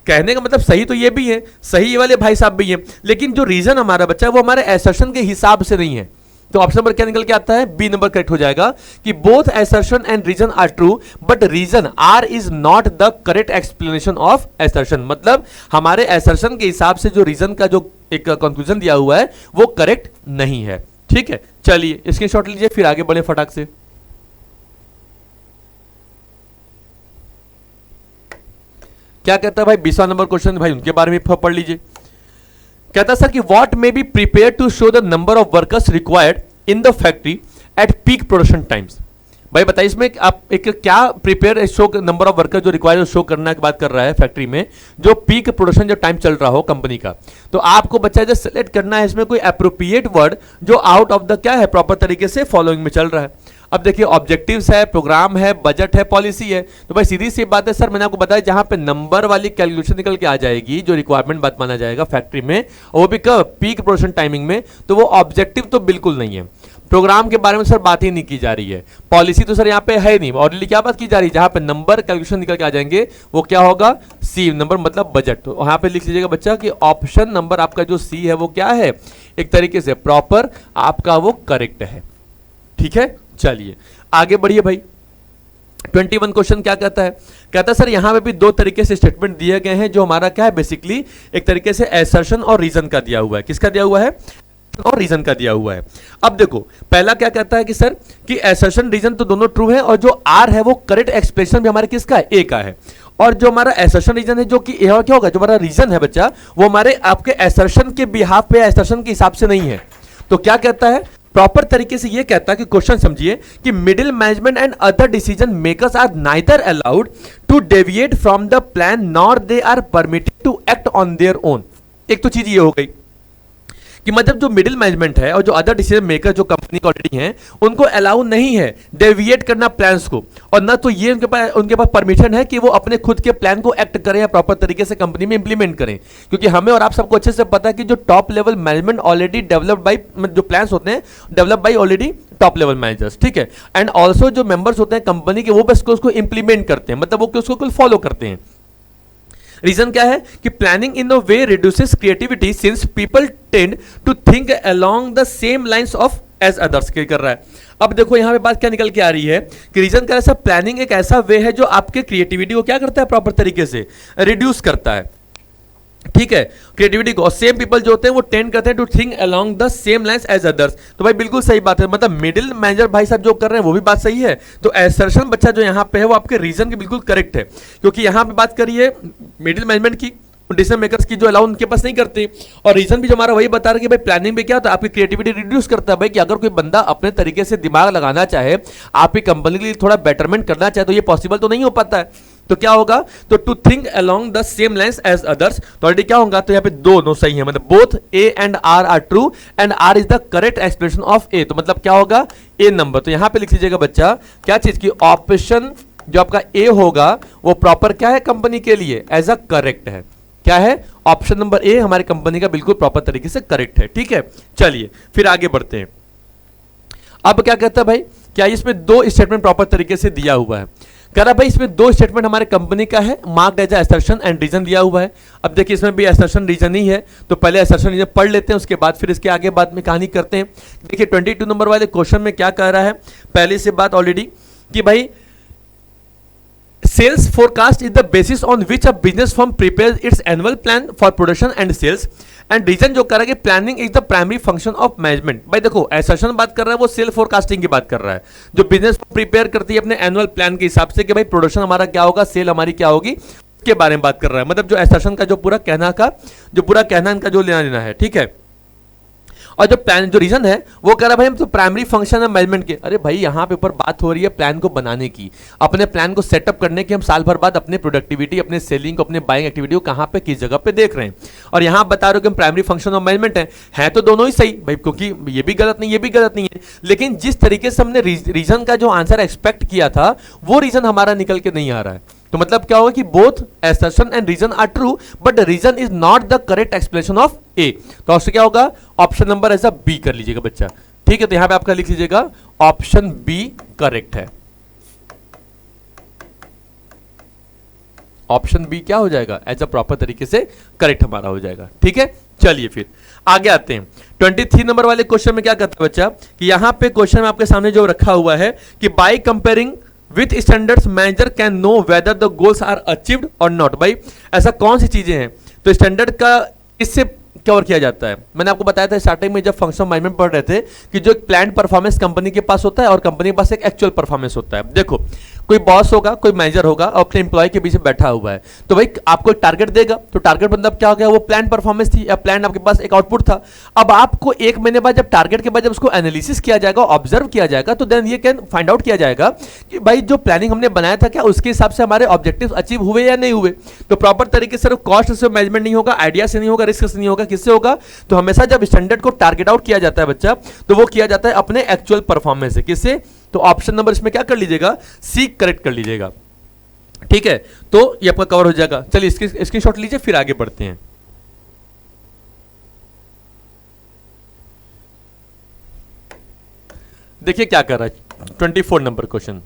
कहने का मतलब सही तो ये भी है, सही ये वाले भाई साहब भी हैं, लेकिन जो रीजन हमारा बच्चा है वो हमारे असर्शन के हिसाब से नहीं है। तो ऑप्शन नंबर क्या निकल के आता है, बी नंबर करेक्ट हो जाएगा कि both assertion and reason are true but reason are is not the correct explanation of assertion. मतलब हमारे असर्शन के हिसाब से जो रीजन का जो एक कंक्लूजन दिया हुआ है वो करेक्ट नहीं है। ठीक है, चलिए स्क्रीनशॉट लीजिए, फिर आगे बढ़े फटाक से। क्या कहता है भाई 20वां नंबर क्वेश्चन, भाई उनके बारे में पढ़ लीजिए। कहता सर कि what may be prepare to show the number of workers required in the factory at peak production times. भाई बताइए इसमें आप एक क्या prepare show number of worker जो रिक्वायर्ड शो करने की बात कर रहा है फैक्ट्री में, जो पीक प्रोडक्शन जो टाइम चल रहा हो कंपनी का। तो आपको बच्चा जो सेलेक्ट करना है इसमें कोई अप्रोप्रिएट वर्ड जो आउट ऑफ द क्या है, प्रॉपर तरीके से फॉलोइंग में चल रहा है। अब देखिए ऑब्जेक्टिव्स है, प्रोग्राम है, बजट है, पॉलिसी है। तो भाई सीधी सी बात है सर, मैंने आपको बताया जहां पे नंबर वाली कैलकुलेशन निकल के आ जाएगी, जो रिक्वायरमेंट बात माना जाएगा फैक्ट्री में, वो भी कब, पीक प्रोडक्शन टाइमिंग में, तो वो ऑब्जेक्टिव तो बिल्कुल नहीं है। प्रोग्राम के बारे में सर बात ही नहीं की जा रही है, पॉलिसी तो सर यहाँ पे है नहीं, ऑलरेडी क्या बात की जा रही है, जहां पे नंबर कैलकुलेशन निकल के आ जाएंगे वो क्या होगा, सी नंबर मतलब बजट। तो यहाँ पे लिख लीजिएगा बच्चा कि ऑप्शन नंबर आपका जो सी है वो क्या है, एक तरीके से प्रॉपर आपका वो करेक्ट है। ठीक है, चलिए आगे बढ़िए भाई। 21 क्वेश्चन क्या कहता है, कहता है सर यहां पे भी दो तरीके से स्टेटमेंट दिए गए हैं, जो हमारा क्या है बेसिकली एक तरीके से असर्शन और रीजन का दिया हुआ है। किसका दिया हुआ है, और रीजन का दिया हुआ है। अब देखो पहला क्या कहता है कि सर कि असर्शन रीजन तो दोनों ट्रू है, और जो आर है वो करेक्ट एक्सप्रेशन भी हमारे किसका है, ए का है। और जो हमारा असर्शन रीजन है, जो कि क्या होगा, जो हमारा रीजन है बच्चा, वो हमारे आपके असर्शन के बिहाफ पे, असर्शन के हिसाब से नहीं है। तो क्या कहता है, प्रॉपर तरीके से ये कहता है कि क्वेश्चन समझिए कि middle management and other decision makers are neither allowed to deviate from the plan nor they are permitted to act on their own. एक तो चीज ये हो गई कि मतलब जो मिडिल मैनेजमेंट है और जो अदर डिसीजन मेकर जो कंपनी के ऑलरेडी हैं उनको अलाउ नहीं है डेविएट करना प्लान्स को, और ना तो ये उनके पास परमिशन है कि वो अपने खुद के प्लान को एक्ट करें या प्रॉपर तरीके से कंपनी में इंप्लीमेंट करें, क्योंकि हमें और आप सबको अच्छे से पता है कि जो top level management already developed by, जो प्लान्स होते हैं develop by already top level managers, ठीक है। एंड ऑल्सो जो मेंबर्स होते हैं कंपनी के वो बस उसको इंप्लीमेंट करते हैं, मतलब वो उसको फॉलो करते हैं। रीजन क्या है कि planning in a way reduces creativity since people tend to think along the same lines of as others. क्या कर रहा है, अब देखो यहां पे बात क्या निकल के आ रही है कि रीजन क्या है, प्लानिंग एक ऐसा वे है जो आपके क्रिएटिविटी को क्या करता है, प्रॉपर तरीके से रिड्यूस करता है, ठीक है, क्रिएटिविटी को। और सेम पीपल जो होते हैं वो टेंड करते हैं to think along the same lines as others. तो भाई बिल्कुल सही बात है, मतलब मिडिल मैनेजर भाई साहब जो कर रहे हैं वो भी बात सही है। तो असर्शन बच्चा जो यहाँ पे है वो आपके रीजन की बिल्कुल करेक्ट है, क्योंकि यहाँ पे बात करिए मिडिल मैनेजमेंट की, डिसीजन मेकर्स की जो अलाउ उनके पास नहीं करते, और रीजन भी जो हमारा वही बता रहा है कि भाई प्लानिंग में क्या होता है, आपकी क्रिएटिविटी रिड्यूस करता है। भाई कि अगर कोई बंदा अपने तरीके से दिमाग लगाना चाहे, आपकी कंपनी के लिए थोड़ा बेटरमेंट करना चाहे, तो ये पॉसिबल तो नहीं हो पाता है। तो क्या होगा, तो to think along the same lines as others, तो ऑलरेडी क्या होगा, तो यहाँ पे दोनों सही है, मतलब both A and R are true and R is the correct expression of A. तो मतलब क्या होगा, ए नंबर। तो यहाँ पे लिख लीजिएगा बच्चा क्या चीज की, ऑप्शन जो आपका ए होगा वो प्रॉपर क्या है कंपनी के लिए, एज अ करेक्ट है। क्या है, ऑप्शन नंबर ए हमारी कंपनी का बिल्कुल प्रॉपर तरीके से करेक्ट है, ठीक है। चलिए फिर आगे बढ़ते हैं। अब क्या कहता है भाई, क्या इसमें दो स्टेटमेंट प्रॉपर तरीके से दिया हुआ है, कह रहा भाई इसमें दो स्टेटमेंट हमारे कंपनी का है, marked as assertion and reason दिया हुआ है। अब देखिए इसमें भी असर्शन रीजन ही है, तो पहले असर्शन रीजन पढ़ लेते हैं, उसके बाद फिर इसके आगे बाद में कहानी करते हैं। देखिए 22 नंबर वाले क्वेश्चन में क्या कह रहा है, पहले से बात ऑलरेडी कि भाई sales forecast is the basis on which a business firm prepares its annual plan for production and sales and reason जो कर रहा है कि planning is the primary function of management। भाई देखो assertion बात कर रहा है वो सेल फोरकास्टिंग की बात कर रहा है, जो बिजनेस प्रिपेयर करती है अपने एनुअल प्लान के हिसाब से कि भाई प्रोडक्शन हमारा क्या होगा, सेल हमारी क्या होगी, के बारे में बात कर रहा है। मतलब जो assertion का जो पूरा कहना इनका जो लेना देना है, ठीक है। और जो प्लान जो रीजन है वो कह रहा है भाई हम तो प्राइमरी फंक्शन है मैनेजमेंट के। अरे भाई यहाँ पे ऊपर बात हो रही है प्लान को बनाने की, अपने प्लान को सेटअप करने की। हम साल भर बाद अपने प्रोडक्टिविटी, अपने सेलिंग को, अपने बाइंग एक्टिविटी को कहाँ पे किस जगह पे देख रहे हैं, और यहाँ बता रहे हो कि हम प्राइमरी फंक्शन ऑफ मैनेजमेंट है तो दोनों ही सही भाई, क्योंकि ये भी गलत नहीं ये भी गलत नहीं है। लेकिन जिस तरीके से हमने रीजन का जो आंसर एक्सपेक्ट किया था वो रीजन हमारा निकल के नहीं आ रहा है। तो मतलब क्या होगा कि both assertion and reason are true but reason is not the correct explanation of A. तो उससे क्या होगा, ऑप्शन नंबर ऐसा बी कर लीजिएगा बच्चा, ठीक है। तो यहां पे आपका लिख लीजिएगा ऑप्शन बी करेक्ट है, ऑप्शन बी क्या हो जाएगा, एज अ प्रॉपर तरीके से करेक्ट हमारा हो जाएगा, ठीक है। चलिए फिर आगे आते हैं। 23 नंबर वाले क्वेश्चन में क्या करता है बच्चा कि यहां पे क्वेश्चन में आपके सामने जो रखा हुआ है कि by comparing with standards manager can know whether the goals are achieved और नॉट। भाई ऐसा कौन सी चीजें हैं, तो स्टैंडर्ड का इससे क्या और किया जाता है, मैंने आपको बताया था स्टार्टिंग में जब फंक्शनल मैनेजमेंट पढ़ रहे थे कि जो एक प्लान परफॉर्मेंस कंपनी के पास होता है और कंपनी के पास एक एक्चुअल परफॉर्मेंस होता है। देखो कोई बॉस होगा, कोई मैनेजर होगा और अपने एम्प्लॉय के बीच में बैठा हुआ है, तो भाई आपको एक टारगेट देगा, तो टारगेट मतलब क्या हो गया, वो प्लान परफॉर्मेंस थी या प्लान आपके पास एक आउटपुट था। अब आपको एक महीने बाद जब टारगेट के बाद जब उसको एनालिसिस किया जाएगा, ऑब्जर्व किया जाएगा, तो देन ये कैन फाइंड आउट किया जाएगा कि भाई जो प्लानिंग हमने बनाया था क्या उसके हिसाब से हमारे ऑब्जेक्टिव अचीव हुए या नहीं हुए। तो प्रॉपर तरीके से कॉस्ट से मैनेजमेंट नहीं होगा, आइडिया से नहीं होगा, रिस्क से नहीं होगा, किससे होगा, तो हमेशा जब स्टैंडर्ड को टारगेट आउट किया जाता है बच्चा, तो वो किया जाता है अपने एक्चुअल परफॉर्मेंस से। किससे, तो ऑप्शन नंबर इसमें क्या कर लीजिएगा, सी करेक्ट कर लीजिएगा, ठीक है। तो ये आपका कवर हो जाएगा। चलिए इसकी स्क्रीनशॉट लीजिए, फिर आगे बढ़ते हैं। देखिए क्या कर रहा है 24 नंबर क्वेश्चन,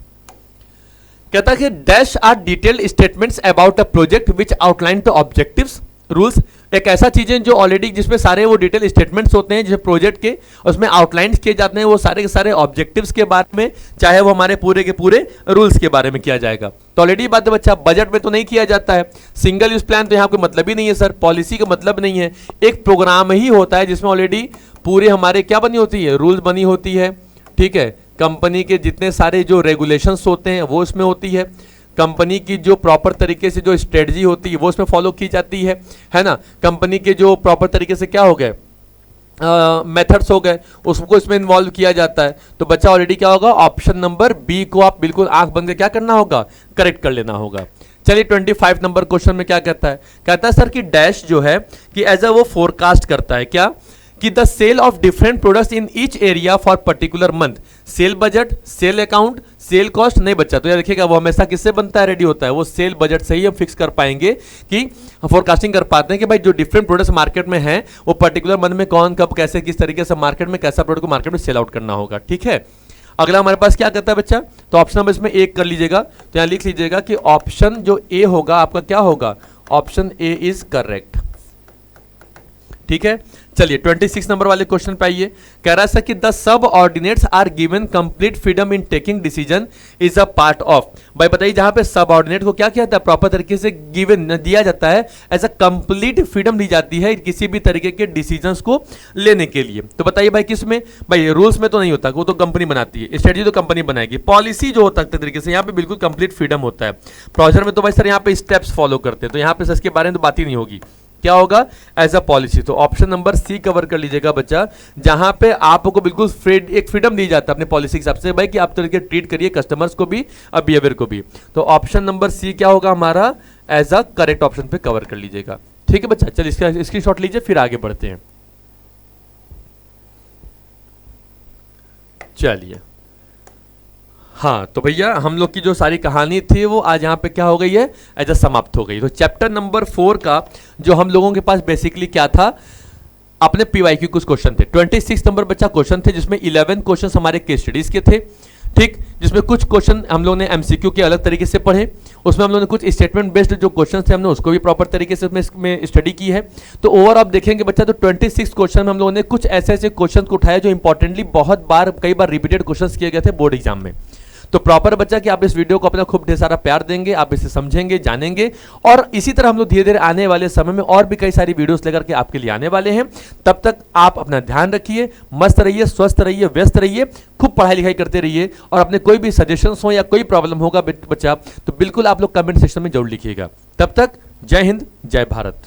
कहता है कि dash are detailed statements about a project which outline the objectives rules. एक ऐसा चीजें जो ऑलरेडी जिसमें सारे वो डिटेल स्टेटमेंट्स होते हैं जैसे प्रोजेक्ट के, उसमें आउटलाइन किए जाते हैं वो सारे के सारे ऑब्जेक्टिव्स के बारे में, चाहे वो हमारे पूरे के पूरे रूल्स के बारे में किया जाएगा। तो ऑलरेडी बात है बच्चा, बजट में तो नहीं किया जाता है। सिंगल यूज प्लान तो यहाँ कोई मतलब ही नहीं है सर, पॉलिसी का मतलब नहीं है, एक प्रोग्राम ही होता है जिसमें ऑलरेडी पूरे हमारे क्या बनी होती है, रूल्स बनी होती है, ठीक है। कंपनी के जितने सारे जो रेगुलेशंस होते हैं वो इसमें होती है, कंपनी की जो प्रॉपर तरीके से जो स्ट्रेटजी होती है वो उसमें फॉलो की जाती है ना। कंपनी के जो प्रॉपर तरीके से क्या हो गए मेथड्स हो गए, उसको इसमें इन्वॉल्व किया जाता है। तो बच्चा ऑलरेडी क्या होगा, ऑप्शन नंबर बी को आप बिल्कुल आंख बंद के क्या करना होगा, करेक्ट कर लेना होगा। चलिए 25 नंबर क्वेश्चन में क्या कहता है सर कि डैश जो है कि एज अ वो फोरकास्ट करता है क्या, कि the sale of different products in each area for particular month, sale budget, sale account, sale cost. नहीं बच्चा, तो यार देखिएगा वो हमेशा किससे बनता है, रेडी होता है, वो सेल बजट से ही हम फिक्स कर पाएंगे कि फोरकास्टिंग कर पाते हैं कि भाई जो डिफरेंट प्रोडक्ट्स मार्केट में हैं वो पर्टिकुलर मंथ में कौन कब कैसे किस तरीके से मार्केट में कैसा प्रोडक्ट को मार्केट में सेल आउट करना होगा। ठीक है, अगला हमारे पास क्या कहता है बच्चा, तो ऑप्शन नंबर इसमें एक कर लीजिएगा, तो यहां लिख लीजिएगा कि ऑप्शन जो ए होगा आपका क्या होगा, ऑप्शन ए इज करेक्ट। ठीक है, चलिए 26 नंबर वाले क्वेश्चन पे आइए। कह रहा है कि the subordinates are given complete freedom in taking decision is a part of. भाई बताइए, जहां पे सब ऑर्डिनेट को क्या किया जाता है, प्रॉपर तरीके से गिवन दिया जाता है, एज अ कंप्लीट फ्रीडम दी जाती है किसी भी तरीके के डिसीजंस को लेने के लिए। तो बताइए भाई किस में, भाई रूल्स में तो नहीं होता, वो तो कंपनी बनाती है, स्ट्रेटजी तो कंपनी बनाएगी, पॉलिसी जो होता है तरीके से यहाँ पे बिल्कुल कंप्लीट फ्रीडम होता है। प्रोसीजर में तो भाई सर यहाँ पे स्टेप्स फॉलो करते हैं, तो यहाँ पे सर इसके बारे में तो बात ही नहीं होगी, क्या होगा, एज अ पॉलिसी। तो ऑप्शन नंबर सी कवर कर लीजिएगा बच्चा, जहां पे आपको बिल्कुल एक फ्रीडम दी जाता है अपने पॉलिसी के हिसाब से भाई कि आप तरीके ट्रीट करिए कस्टमर्स को भी और बिहेवियर को भी। तो ऑप्शन नंबर सी क्या होगा हमारा, एज अ करेक्ट ऑप्शन पे कवर कर लीजिएगा। ठीक है बच्चा, चलिए इसका स्क्रीनशॉट लीजिए, फिर आगे बढ़ते हैं। चलिए हाँ, तो भैया हम लोग की जो सारी कहानी थी वो आज यहाँ पे क्या हो गई है, एज अ समाप्त हो गई। तो चैप्टर नंबर 4 का जो हम लोगों के पास बेसिकली क्या था, अपने पीवाईक्यू कुछ क्वेश्चन थे। 26 नंबर बच्चा क्वेश्चन थे जिसमें 11 क्वेश्चन हमारे केस स्टडीज के थे। ठीक, जिसमें कुछ क्वेश्चन हम लोगों ने एमसीक्यू के अलग तरीके से पढ़े, उसमें हम लोगों ने कुछ स्टेटमेंट बेस्ड जो क्वेश्चन थे हमने उसको भी प्रॉपर तरीके से उसमें स्टडी की है। तो ओवर आप देखेंगे बच्चा, तो 26 क्वेश्चन में हम लोगों ने कुछ ऐसे ऐसे क्वेश्चन को उठाया जो इंपॉर्टेंटली बहुत बार कई बार रिपीटेड क्वेश्चन किए गए थे बोर्ड एग्जाम में। तो प्रॉपर बच्चा कि आप इस वीडियो को अपना खूब ढेर सारा प्यार देंगे, आप इसे समझेंगे, जानेंगे, और इसी तरह हम लोग धीरे धीरे आने वाले समय में और भी कई सारी वीडियोस लेकर के आपके लिए आने वाले हैं। तब तक आप अपना ध्यान रखिए, मस्त रहिए, स्वस्थ रहिए, व्यस्त रहिए, खूब पढ़ाई लिखाई करते रहिए, और अपने कोई भी सजेशंस हो या कोई प्रॉब्लम होगा बच्चा तो बिल्कुल आप लोग कमेंट सेक्शन में जरूर लिखिएगा। तब तक जय हिंद, जय भारत।